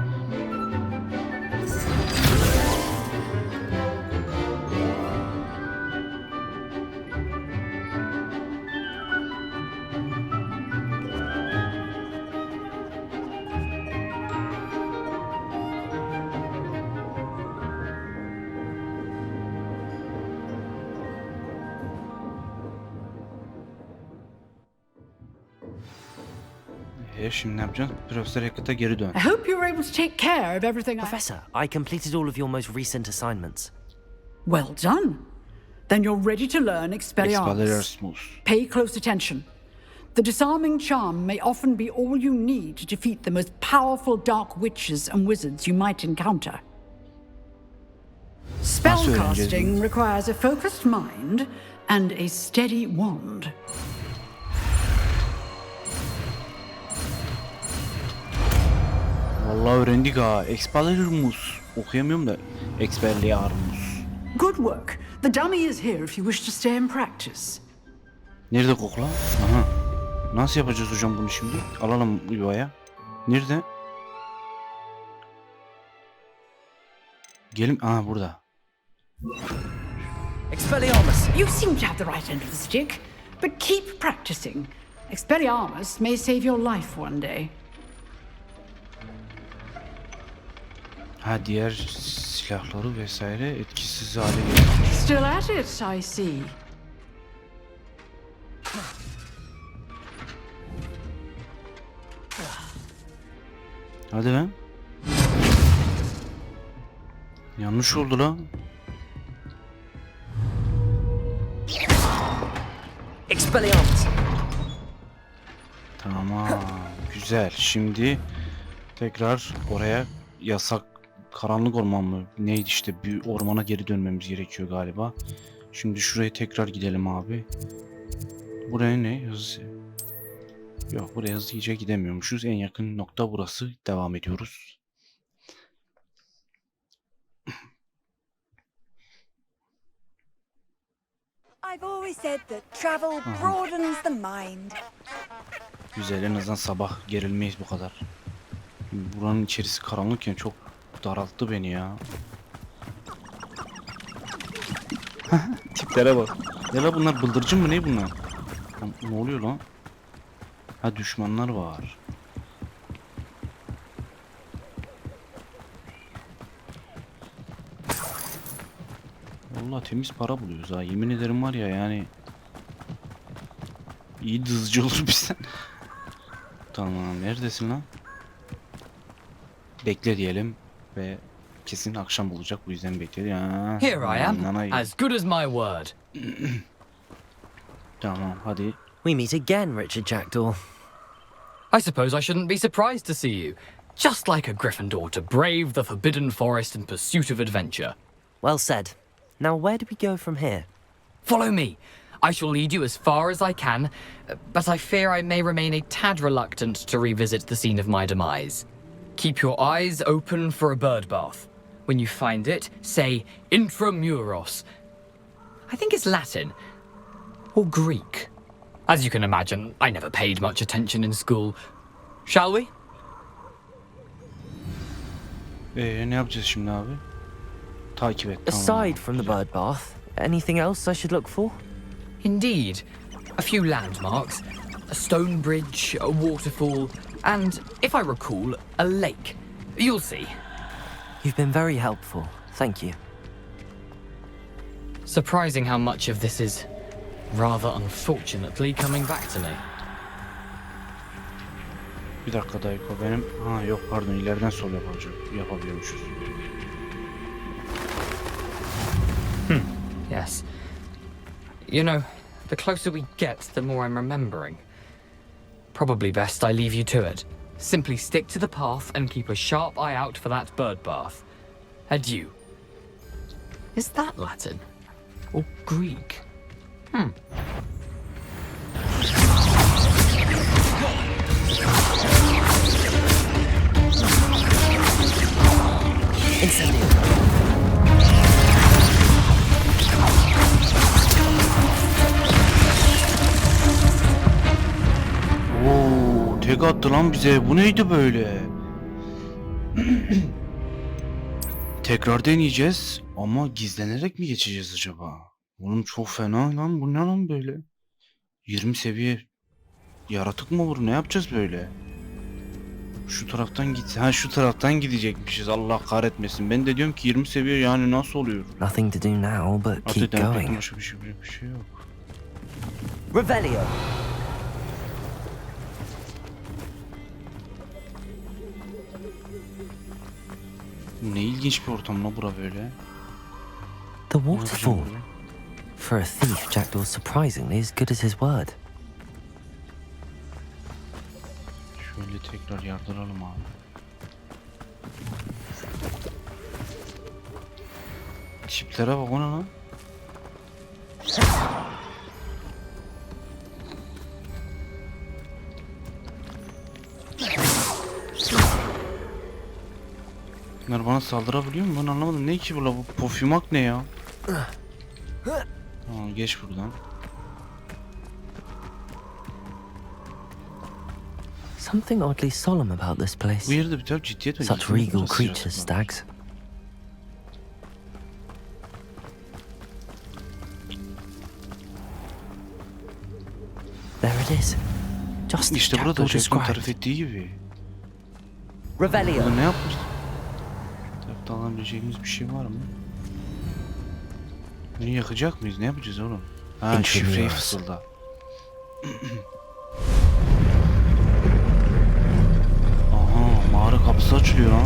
Şimdi ne yapacağız? Profesör Hackett'a geri dön. I hope you're able to take care of everything. Professor, I completed all of your most recent assignments. Well done. Then you're ready to learn Expelliarmus. Pay close attention. The disarming charm may often be all you need to defeat the most powerful dark witches and wizards you might encounter. Spellcasting requires a focused mind and a steady wand. Vallahi öğrendik ha. Expelliarmus. Okuyamıyorum da. Expelliarmus. Good work. The dummy is here if you wish to stay and practice. Nerede kokla? Aha. Nasıl yapacağız hocam bunu şimdi? Alalım yuvaya. Nerede? Gelin. Aha, burada. Expelliarmus. You seem to have the right end of the stick, but keep practicing. Expelliarmus may save your life one day. Ha, diğer silahları vesaire etkisiz hale getirmiş. Still at it, I see. Hadi lan. Yanlış oldu lan. Expelliarmus. Tamam. Güzel. Şimdi tekrar oraya yasak karanlık orman mı? Neydi işte, bir ormana geri dönmemiz gerekiyor galiba. Şimdi şuraya tekrar gidelim abi. Buraya ne? Hızlı. Yok, buraya hızlıca gidemiyormuşuz. En yakın nokta burası. Devam ediyoruz. I've always said that travel broadens the mind. Güzel, en azından sabah gerilmeyiz bu kadar. Buranın içerisi karanlıkken çok daralttı beni ya. Tiplere bak. Ya la, bunlar bıldırcın mı, ne bunlar? Ne oluyor lan? Ha, düşmanlar var. Vallahi temiz para buluyoruz ha. Yemin ederim var ya, yani iyi dızcı olur bizden. Tamam, neredesin lan? Bekle diyelim ve kesin akşam olacak, bu yüzden bekle ya. Here I am, as good as my word. Tamam, hadi. We meet again, Richard Jackdaw. I suppose I shouldn't be surprised to see you. Just like a Gryffindor to brave the forbidden forest in pursuit of adventure. Well said. Now where do we go from here? Follow me. I shall lead you as far as I can, but I fear I may remain a tad reluctant to revisit the scene of my demise. Keep your eyes open for a bird bath. When you find it, say intramuros. I think it's Latin. Or Greek. As you can imagine, I never paid much attention in school. Shall we? Ne yapacağız şimdi abi? Takip et. Tamam. Aside from the bird bath, anything else I should look for? Indeed. A few landmarks, a stone bridge, a waterfall, and, if I recall, a lake. You'll see. You've been very helpful. Thank you. Surprising how much of this is, rather unfortunately, coming back to me. Bir dakika Dayko, benim... Ha yok, pardon, ileriden sol yapabiliyormuşuz. Yes. You know, the closer we get, the more I'm remembering. Probably best I leave you to it. Simply stick to the path and keep a sharp eye out for that bird bath. Adieu. Is that Latin? Or Greek? Oo, tek attı lan bize. Bu neydi böyle? Tekrar deneyeceğiz ama gizlenerek mi geçeceğiz acaba? Oğlum çok fena lan, bu ne lan böyle? 20 seviye yaratık mı olur, ne yapacağız böyle? Şu taraftan git. Ha, şu taraftan gidecekmişiz, Allah kahretmesin. Ben de diyorum ki 20 seviye yani nasıl oluyor? Nothing to do now but keep going. Başka bir şey yok. Revelio. Ne ilginç bir ortam la bura böyle. The waterfall. For a thief, Jackdaw's surprisingly as good as his word. Şöyle tekrar yardıralım abi. Tiplere bak, o ne lan? Bunlar bana saldırabiliyor mu? Ben anlamadım. Ne ki bu pofümak ne ya? Tamam, geç buradan. Something oddly solemn about this place. Bu yerde bir tabi ciddiyet var. Such regal creatures, stags. There it is. Just İşte burada Jack'ın tarif ettiği gibi. Revelio. Ne yapmış? Hayatta alabileceğimiz bir şey var mı? Bunu yakacak mıyız? Ne yapacağız oğlum? Ha, şifreyi fısılda. Aha, mağara kapısı açılıyor ha.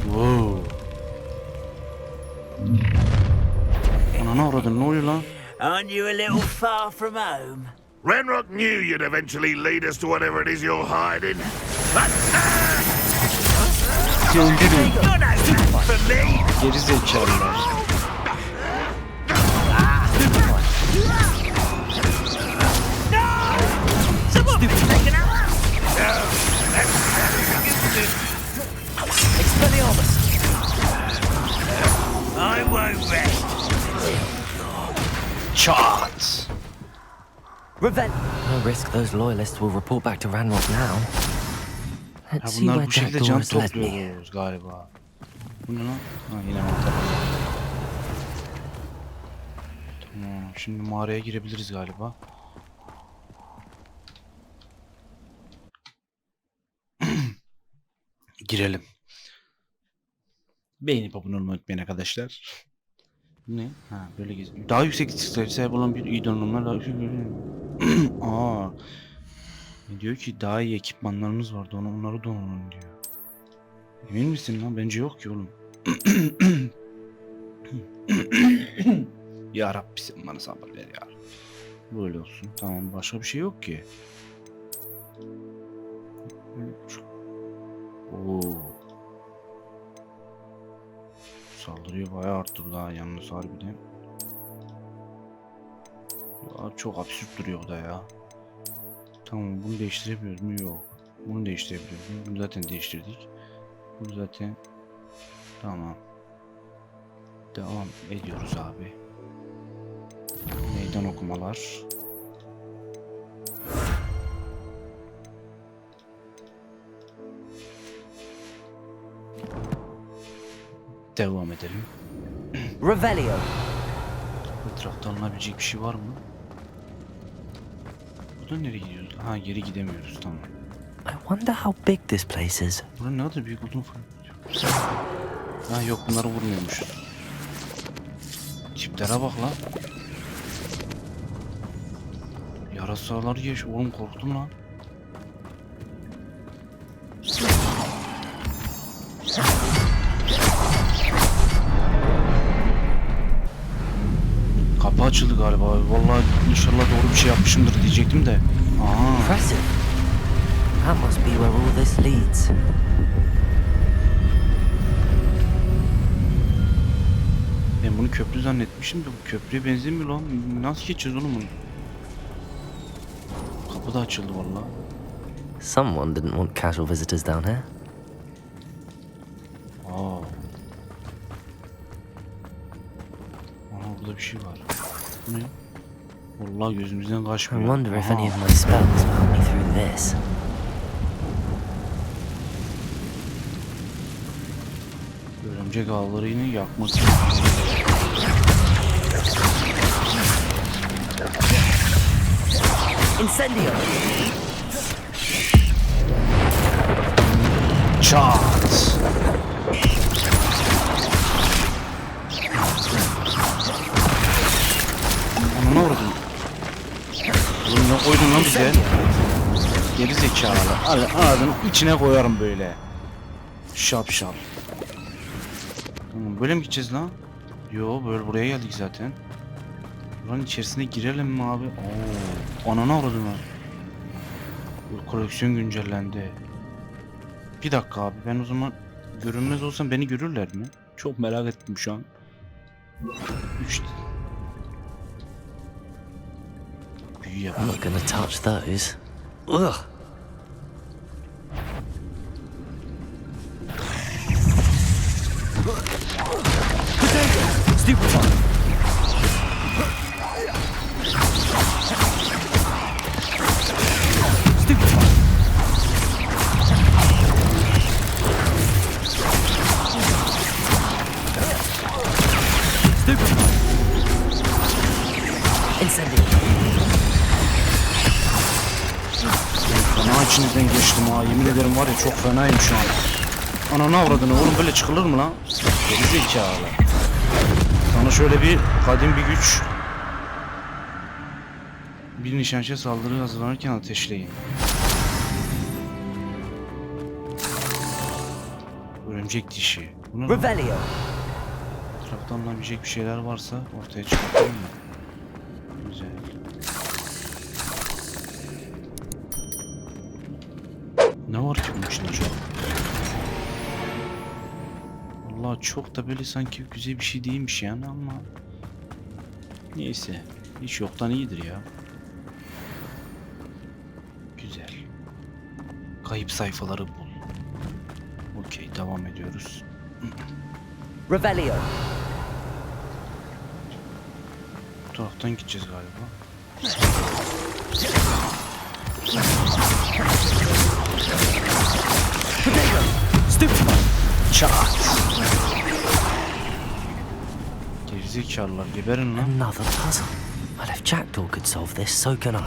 Wow. Anana uğradın, ne oluyor lan? Aren't you a little far from home? Renrock knew you'd eventually lead us to whatever it is you're hiding. Geri zekalılar. I won't rest. Shot. Revenge. No risk those loyalists will report back to Ranrock now. Let's see where that door has led me. Galiba. Bu ne lan? Ha, yine mantar. Tamam, şimdi mağaraya girebiliriz galiba. Girelim. Beğenip abone olmayı unutmayın arkadaşlar. Ne? Ha, böyle geziyor. Daha yüksek istekleri sahip olan bir iyi donanımlar. Aa. Diyor ki daha iyi ekipmanlarımız var. Onları donanım diyor. Emin misin lan? Bence yok ki oğlum. Ya Rabbi sen bana sabır ver ya. Böyle olsun. Tamam, başka bir şey yok ki. Oo. Saldırıyor, bayağı arttırdı ha yalnız harbiden. Ya, çok absürt duruyor da ya. Tamam, bunu değiştirebiliyoruz mu? Yok. Bunu değiştirebiliyoruz mu? Bunu zaten değiştirdik. Bunu zaten tamam. Devam ediyoruz abi. Meydan okumalar. Devam edelim. Revelio. Etrafta alınabilecek bir şey var mı? Buradan nereye gidiyoruz? Ha, geri gidemiyoruz, tamam. I wonder how big this place is. Buranın ne kadar büyük olduğunu falan. Ha yok, bunları vurmuyormuşuz. Çiplere bak lan. Yarasalar geç. Oğlum korktum lan. Kapı açıldı galiba. Vallahi inşallah doğru bir şey yapmışımdır diyecektim de. Aa. Impressive. That must be where all this leads. Ben bunu köprü zannetmişim de bu köprüye benzemiyor lan. Nasıl geçeceğiz oğlum bunu? Kapı da açıldı vallahi. Someone didn't want casual visitors down here. Aa. Aha, burada bir şey var. Bu ne? Vallahi gözümüzden I kaçmıyor. wonder if any of my spells put me through this. Örümcek ağlarını yakmak için. Incendio. Çat. Onu ne vurdun? Oğlum ne koydun lan bize? Geri zekalı. Ağzının içine koyarım böyle. Şap şap. Tamam, böyle mi gideceğiz lan? Yo, böyle buraya geldik zaten. Buranın içerisine girelim mi abi? Oo, anana uğradım ben. Bu koleksiyon güncellendi. Bir dakika abi, ben o zaman görünmez olsam beni görürler mi? Çok merak ettim şu an. 3 büyü I'm yapalım. not gonna touch those. Ugh. Stupid one. Stupid one. Stupid one. Incendio. Fena içinizden geçtim ha. Yemin ederim var ya çok fenayım şu an. Ananı avradını oğlum böyle çıkılır mı lan? Geri zekalı. Sana şöyle bir kadim bir güç. Bir nişancıya saldırı hazırlanırken ateşleyin. Örümcek dişi. Revelio. Etrafta alınabilecek bir şeyler varsa ortaya çıkartayım mı? Güzel. Ne var ki bunun içinde çok? Allah çok da böyle sanki güzel bir şey değilmiş yani ama neyse. Hiç yoktan iyidir ya. Güzel. Kayıp sayfaları bul. Okey, devam ediyoruz. Revelio. Bu taraftan gideceğiz galiba. Çat. Gerizekalılar geberin lan. Another puzzle. But if Jackdaw could solve this, so can I.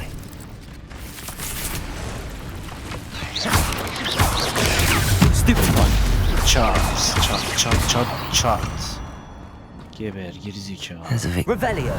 Çat, çat, çat, çat, çat. Geber, gerizekalı. Revelio.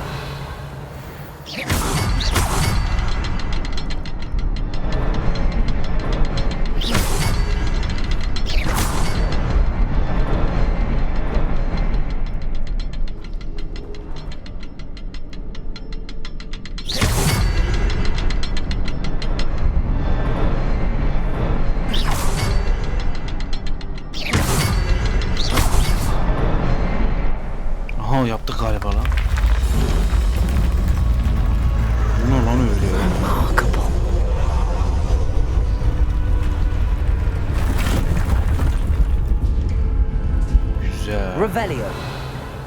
Aha yaptık galiba lan. Bu ne lan öyle ya? Güzel. Revelio.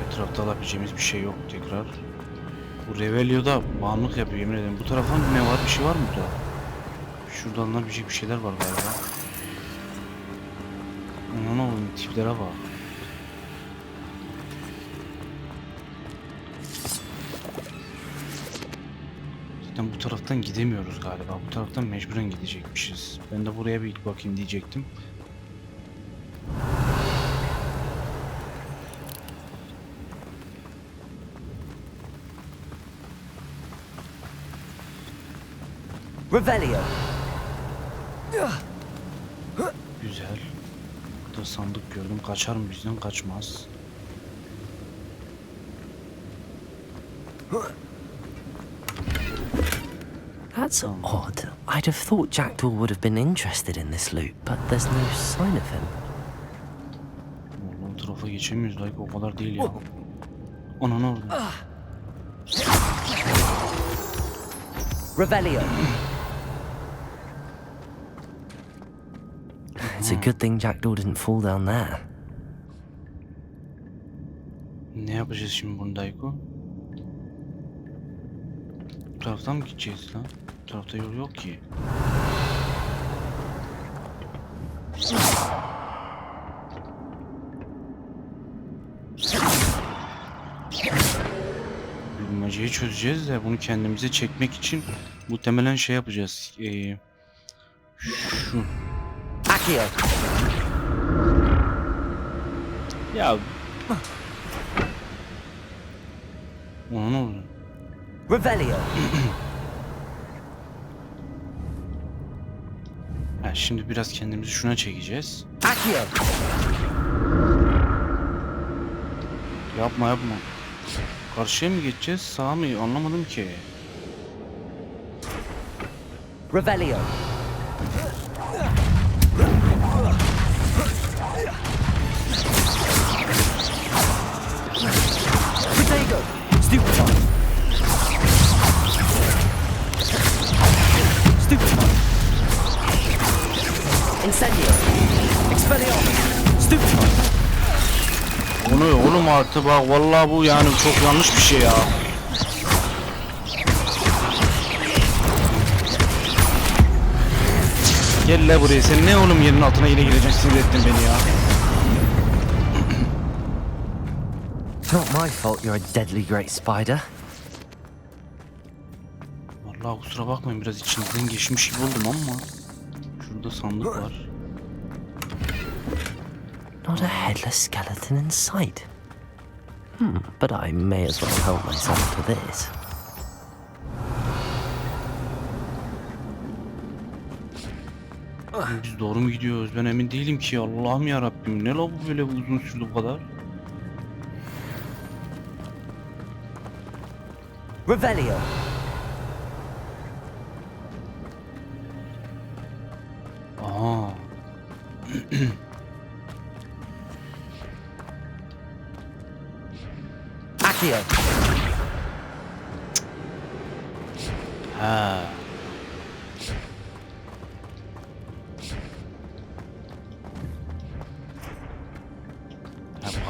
Etrafta alabileceğimiz bir şey yok tekrar. Bu Revelio'da bağımlılık yapıyor yemin ederim. Bu taraftan ne var? Bir şey var mı burada? Şurada alınabilecek bir şeyler var galiba. Aman oğlum tiplere bak. Zaten bu taraftan gidemiyoruz galiba. Bu taraftan mecburen gidecekmişiz. Ben de buraya bir bakayım diyecektim. Revelio. Güzel. Burada sandık gördüm. Kaçar mı bizden? Kaçmaz. That's odd. I'd have thought Jackdaw would have been interested in this loot, but there's no sign of him. Vallahi o tarafa geçemiyoruz. Like, o kadar değil ya. Ananı orada. Revelio. It's a good thing Jackdaw didn't fall down there. Ne yapacağız şimdi bunu Dayko? Bu taraftan mı gideceğiz lan? Bu tarafta yol yok ki. Bilmeceyi çözeceğiz de bunu kendimize çekmek için muhtemelen şey yapacağız. Şu. Akio. Ya. Ona ne oldu? Revelio. Ha, şimdi biraz kendimizi şuna çekeceğiz. Akio. Yapma yapma. Karşıya mı geçeceğiz? Sağa mı? Anlamadım ki. Revelio. Protego. Stupefy. Stupefy. Incendio. Expelliarmus. Stupefy. Onu oğlum artık bak vallahi bu yani çok yanlış bir şey ya. Gel la buraya, sen ne oğlum yerin altına yine gireceksin, sinir ettin beni ya. Not my fault you're a deadly great spider. Vallahi kusura bakmayın biraz içinizden geçmiş gibi oldum ama. Şurada sandık var. Not a headless skeleton in sight. But I may as well help myself to this. Biz doğru mu gidiyoruz? Ben emin değilim ki. Allah'ım ya Rabbim. Ne la bu böyle uzun sürdü bu kadar? Revelio. Aha. Accio. Ha.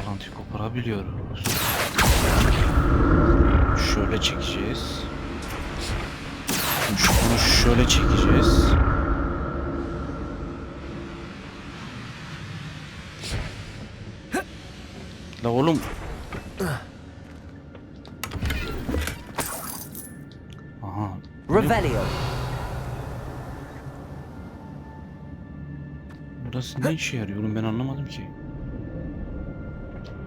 Bağlantıyı koparabiliyoruz. Şöyle çekeceğiz. Şunu şöyle çekeceğiz. La oğlum. Aha. Revelio. Burası ne işe yarıyor? Ben anlamadım ki.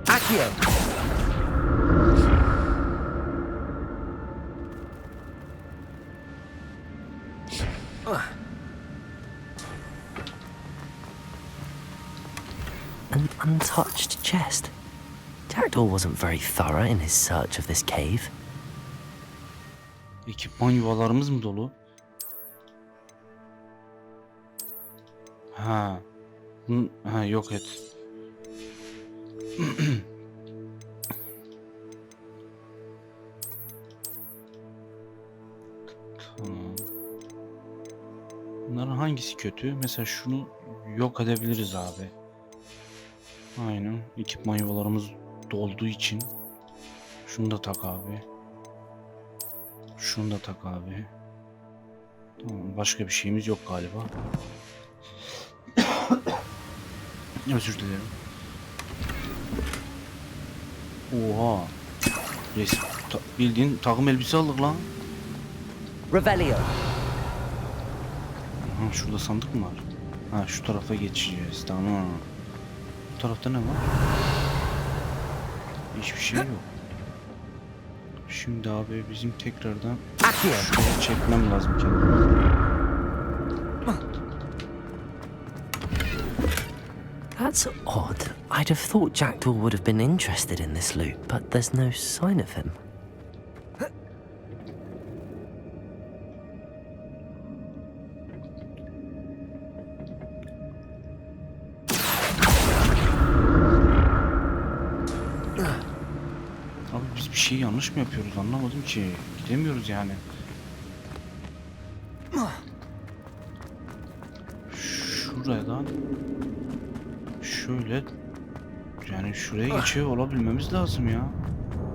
Accio. An untouched chest. Jackdaw wasn't very thorough in his search of this cave. Ekipman yuvalarımız mı dolu? Ha. Ha, yok et. Tamam. Bunların hangisi kötü? Mesela şunu yok edebiliriz abi. Aynen. Ekipman yuvalarımız dolduğu için. Şunu da tak abi. Şunu da tak abi. Tamam, başka bir şeyimiz yok galiba. Özür dilerim. Oha. Bildiğin takım elbise aldık lan. Revelio. Aha, şurada sandık mı var? Ha, şu tarafa geçeceğiz. Tamam. Bu tarafta ne var? Hiçbir şey yok. Şimdi abi bizim tekrardan şuraya çekmem lazım kendimi. That's odd. I'd have thought Jackdaw would have been interested in this loot, but there's no sign of him. Abi biz bir şey yanlış mı yapıyoruz anlamadım ki. Gidemiyoruz yani. Şuradan şöyle yani şuraya geçiyor olabilmemiz lazım ya.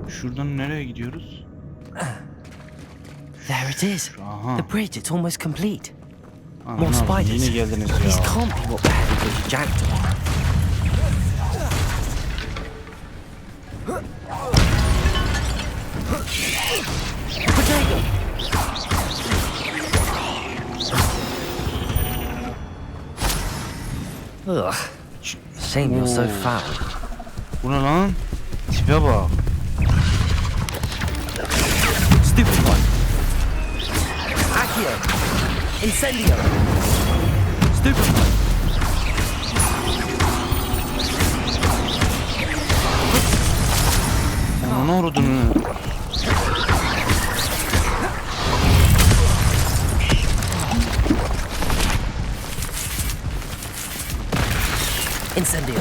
Şuradan nereye gidiyoruz? There it is. Aha. The bridge, it's almost complete. Aman More abi, spiders. yine geldiniz ya. These can't be what happened to Jackdaw. Ugh. Shame you're so foul. Bu ne lan? Tipe bak. Stupid one. Accio. Incendio. Stupid one. Onu uğradın. Incendio.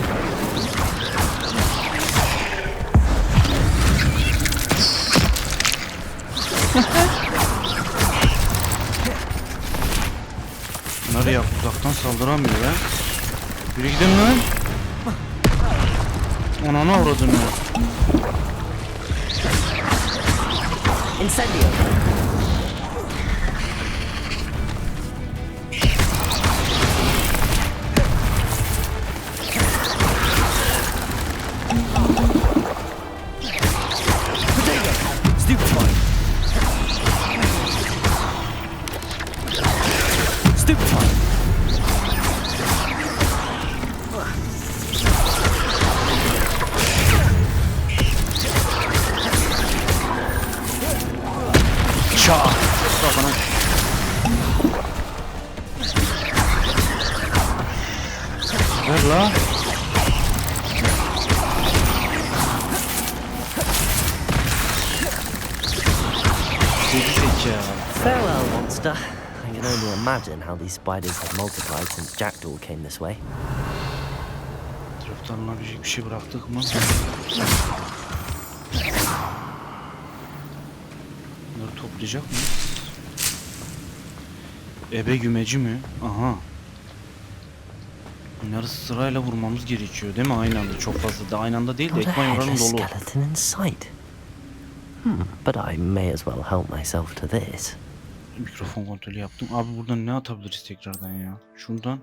Bunları ya uzaktan saldıramıyor ya. Yürü gidelim lan. Ananı avradın ya. Incendio. Stupid one. Stupid one. kafana. Ver la. Farewell, monster. I can only imagine how these spiders have multiplied since Jackdaw came this way. Taraftan alınabilecek bir şey bıraktık mı? Bunları toplayacak mıyız? Ebe gümeci mi? Aha. Bunları sırayla vurmamız gerekiyor değil mi? Aynı anda, çok fazla da aynı anda değil de ekran oranı dolu. Skeleton in sight. But I may as well help myself to this. Mikrofon kontrolü yaptım. Abi buradan ne atabiliriz tekrardan ya? Şuradan.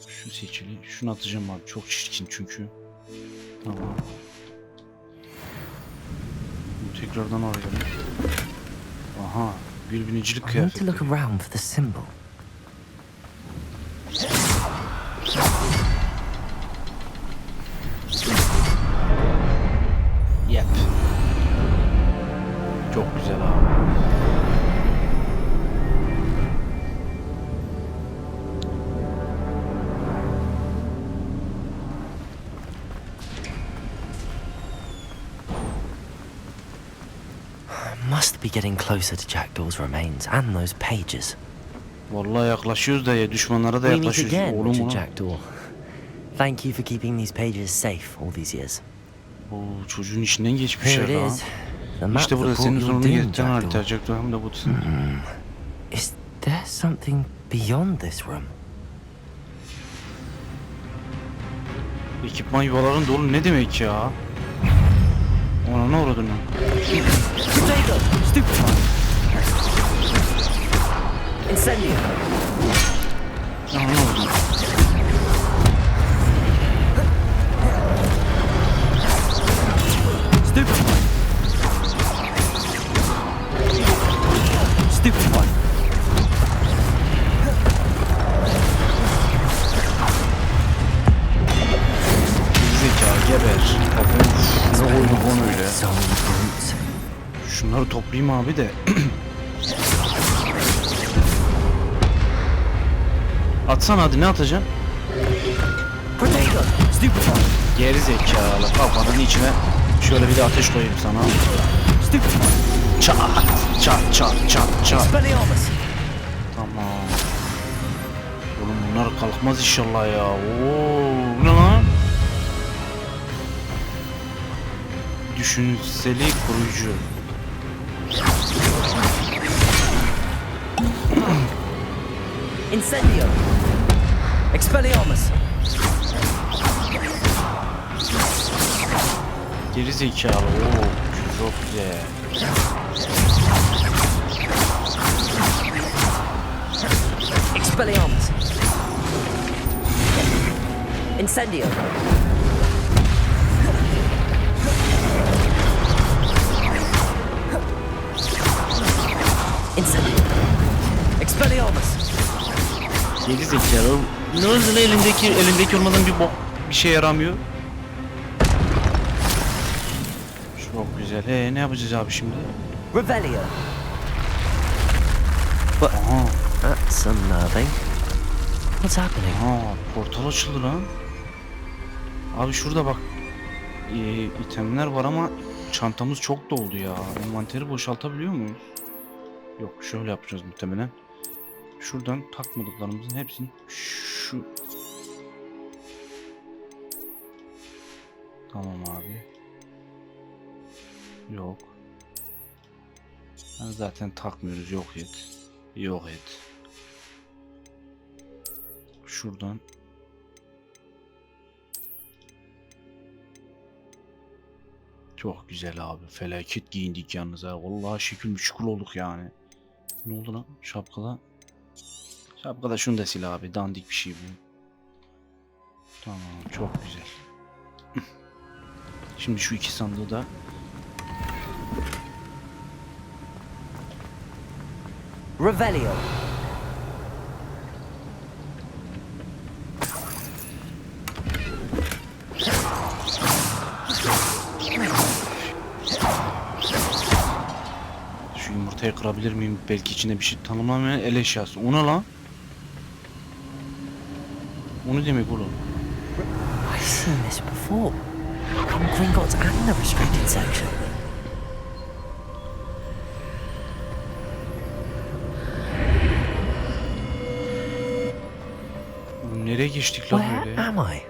Şu seçili. Şunu atacağım abi. Çok çirkin çünkü. Tamam. Tekrardan arayalım. Aha. Bir binicilik kıyafeti. I need to look around for the symbol. Yep. Çok güzel abi. Must be getting closer to Jackdaw's remains and those pages. Vallahi yaklaşıyoruz da ya, düşmanlara da We meet yaklaşıyoruz. again, Oğlum Richard ona. Jackdaw. Thank you for keeping these pages safe all these years. Oo, çocuğun içinden geçmiş Here ya. it is. The map İşte burada that senin brought sonunu your doom, getiren harita. Jackdaw. Jackdaw hem de bu. Is there something beyond this room? Ekipman yuvaların dolu ne demek ya? Ona ne uğradın lan? Potato! Stupefy! Incendio! Ona ne uğradın? Stupefy! Stupefy! Zeka geber. Ne oyunu konu öyle. Şunları toplayayım abi de. Atsana hadi, ne atacaksın? Potato! Stupefy! Geri zekalı, kafanın içine şöyle bir de ateş koyayım sana. Stupefy! Çat çat çat çat çat. Expelliarmus! Tamam. Oğlum bunlar kalkmaz inşallah ya. Oo, bu ne lan? Düşünseli koruyucu. Incendio! Expelliarmus! Geri zekalı. Oo, çok güzel. Expelliarmus! Incendio! Incendio! Expelliarmus! Geri zekalı. Ne hızlı elindeki olmadan bir şey yaramıyor. Çok güzel. Ne yapacağız abi şimdi? Revelio! Aha. That's unnerving. What's happening? Aha, portal açıldı lan. Abi şurada bak. İtemler var ama çantamız çok doldu ya. Envanteri boşaltabiliyor muyuz? Yok, şöyle yapacağız muhtemelen. Şuradan takmadıklarımızın hepsini şu. Tamam abi. Yok. Zaten takmıyoruz. Yok et. Yok et. Şuradan. Çok güzel abi. Felaket giyindik yalnız ha. Vallahi şekil müşkül olduk yani. Ne oldu lan? Şapkada. Şapkada şunu da sil abi. Dandik bir şey bu. Tamam, çok güzel. Şimdi şu iki sandığı da Revelio! Çantayı kırabilir miyim? Belki içinde bir şey tanımlamayan el eşyası. O ne lan? O ne demek oğlum? I've seen this before. In Gringotts and the restricted section. Nereye geçtik lan Where böyle? am I?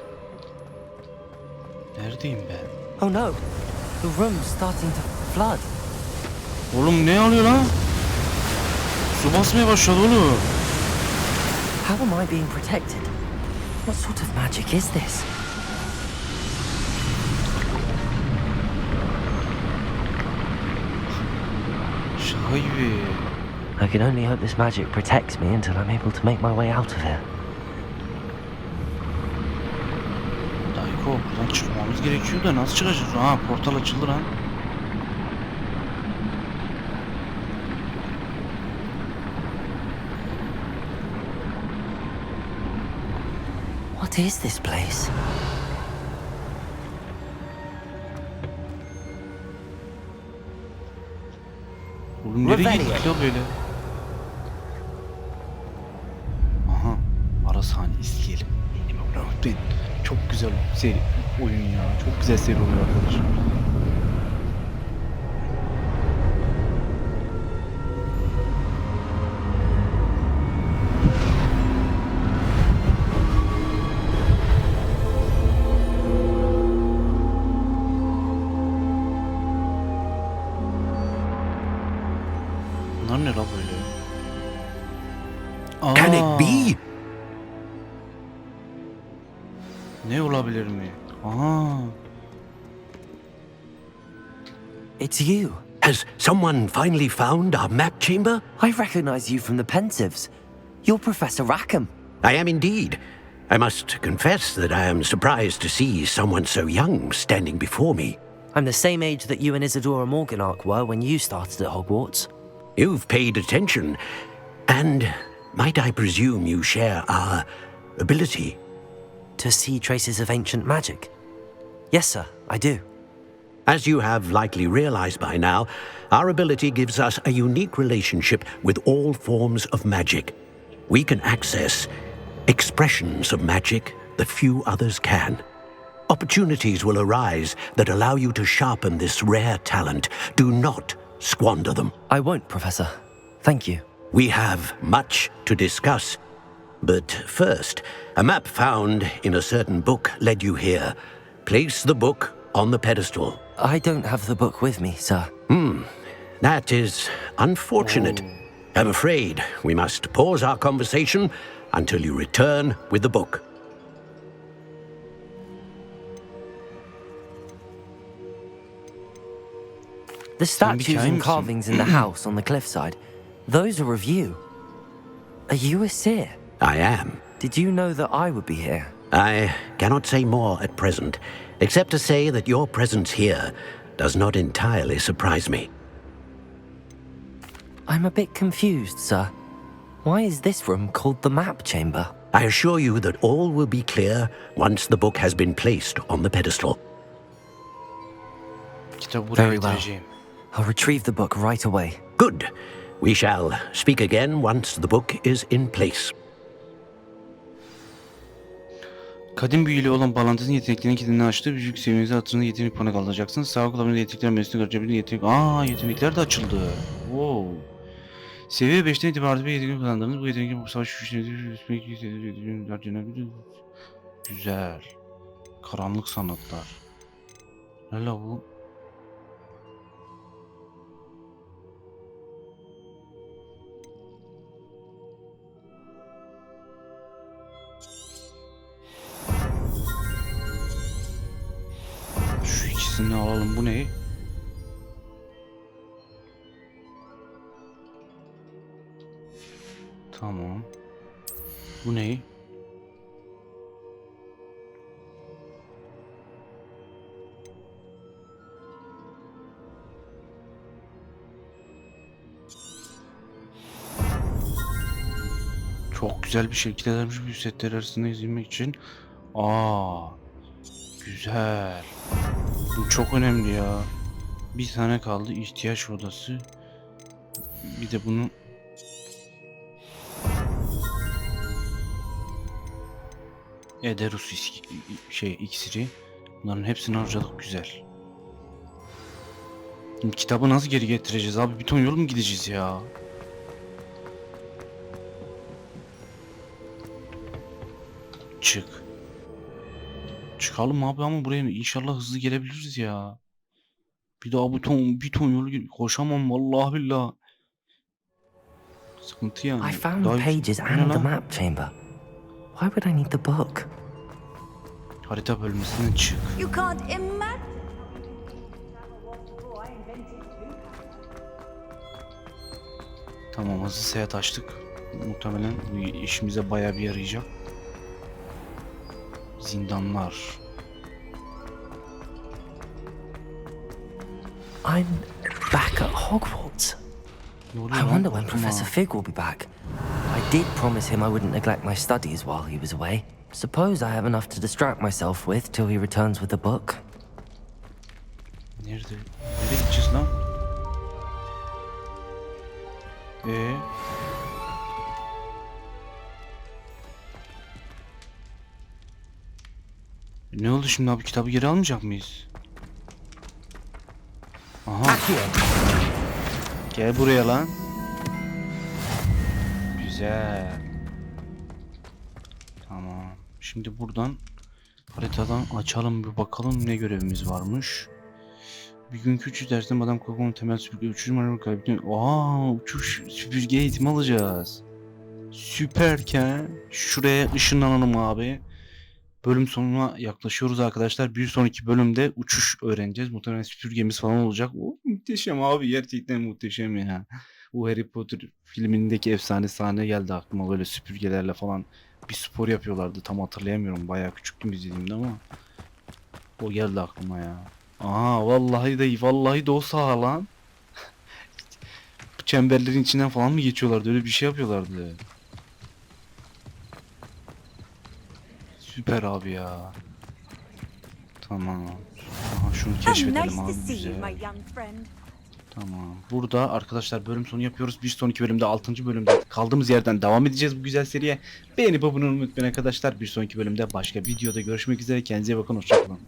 Neredeyim ben? Oh no. The room's starting to flood. Oğlum ne alıyor lan? Su basmaya başladı oğlum. How am I being protected? What sort of magic is this? Şaka gibi. I can only hope this magic protects me until I'm able to make my way out of here. Dayko buradan çıkmamız gerekiyor da nasıl çıkacağız? Ha portal açıldı lan. What is this place? Oğlum nereye gittik ya böyle? Aha. Ara sahne izleyelim. Çok güzel seri oyun ya. Çok güzel seri oluyor arkadaşlar. Bunlar ne la böyle? Can it be? Ne olabilir mi? Aha. It's you. Has someone finally found our map chamber? I recognize you from the Pensieves. You're Professor Rackham. I am indeed. I must confess that I am surprised to see someone so young standing before me. I'm the same age that you and Isadora Morganach were when you started at Hogwarts. You've paid attention, and might I presume you share our ability? To see traces of ancient magic? Yes, sir, I do. As you have likely realized by now, our ability gives us a unique relationship with all forms of magic. We can access expressions of magic that few others can. Opportunities will arise that allow you to sharpen this rare talent. Do not squander them. I won't, Professor. Thank you. We have much to discuss. But first, a map found in a certain book led you here. Place the book on the pedestal. I don't have the book with me, sir. That is unfortunate. I'm afraid we must pause our conversation until you return with the book. The statues and carvings in the house on the cliffside, those are of you. Are you a seer? I am. Did you know that I would be here? I cannot say more at present, except to say that your presence here does not entirely surprise me. I'm a bit confused, sir. Why is this room called the map chamber? I assure you that all will be clear once the book has been placed on the pedestal. Very well. I'll retrieve the book right away. Good. We shall speak again once the book is in place. Kadim büyüyle olan bağlantısının yeteneklerini kilidini açtı. Büyük seviyenizi hatırında yetenek puanı kalacaksınız. Sağ kullanımda yetenekler mesleğini görebildiğiniz yetenek... yetenekler de açıldı. Wow. Seviye 5'ten itibaren bir yetenek kullandınız. Bu yetenekler bu savaş güçlerinizi... Güzel. Karanlık sanatlar. Ne la bu? Şu ikisini alalım. Bu ne? Tamam. Bu ne? Çok güzel bir şekilde yazılmış bu setler arasında izlemek için. Güzel. Bu çok önemli ya. Bir tane kaldı. İhtiyaç odası. Bir de bunu Ederus iksiri. Bunların hepsini harcadık, güzel. Şimdi kitabı nasıl geri getireceğiz abi? Bir ton yol mu gideceğiz ya? Çık. Çıkalım abi ama buraya inşallah hızlı gelebiliriz ya. Bir daha bir ton yolu koşamam vallahi billahi. Sıkıntı yani. I found the pages and the map chamber. Why would I need the book? Harita bölmesinden çık. You can't imagine. Tamam, hızlı seyahat açtık. Muhtemelen bu işimize bayağı bir yarayacak. Zindanlar. I'm back at Hogwarts. I wonder when Professor Fig will be back. I did promise him I wouldn't neglect my studies while he was away. Suppose I have enough to distract myself with till he returns with the book. Nerede? Nereye gideceğiz lan? Ne oldu şimdi abi? Kitabı geri almayacak mıyız? Aha. Gel buraya lan. Güzel. Tamam. Şimdi buradan haritadan açalım, bir bakalım ne görevimiz varmış. Bir günkü uçuş dersinden Madame Coco'nun temel süpürge uçuş numaramı kaybettim. Uçuş süpürge eğitimi alacağız. Süperken şuraya ışınlanalım abi. Bölüm sonuna yaklaşıyoruz arkadaşlar. Bir sonraki bölümde uçuş öğreneceğiz. Muhtemelen süpürgemiz falan olacak. Muhteşem abi, gerçekten muhteşem ya. Bu Harry Potter filmindeki efsane sahne geldi aklıma, böyle süpürgelerle falan bir spor yapıyorlardı. Tam hatırlayamıyorum. Bayağı küçüktüm izlediğimde ama o geldi aklıma ya. Aha, vallahi de o saha lan. Bu çemberlerin içinden falan mı geçiyorlardı? Öyle bir şey yapıyorlardı. Süper abi ya. Tamam. Aha, şunu keşfedelim abi, güzel. Tamam. Burada arkadaşlar bölüm sonu yapıyoruz. Bir sonraki bölümde 6. bölümde kaldığımız yerden devam edeceğiz bu güzel seriye. Beğenip abone olmayı unutmayın arkadaşlar. Bir sonraki bölümde başka videoda görüşmek üzere. Kendinize iyi bakın. Hoşçakalın.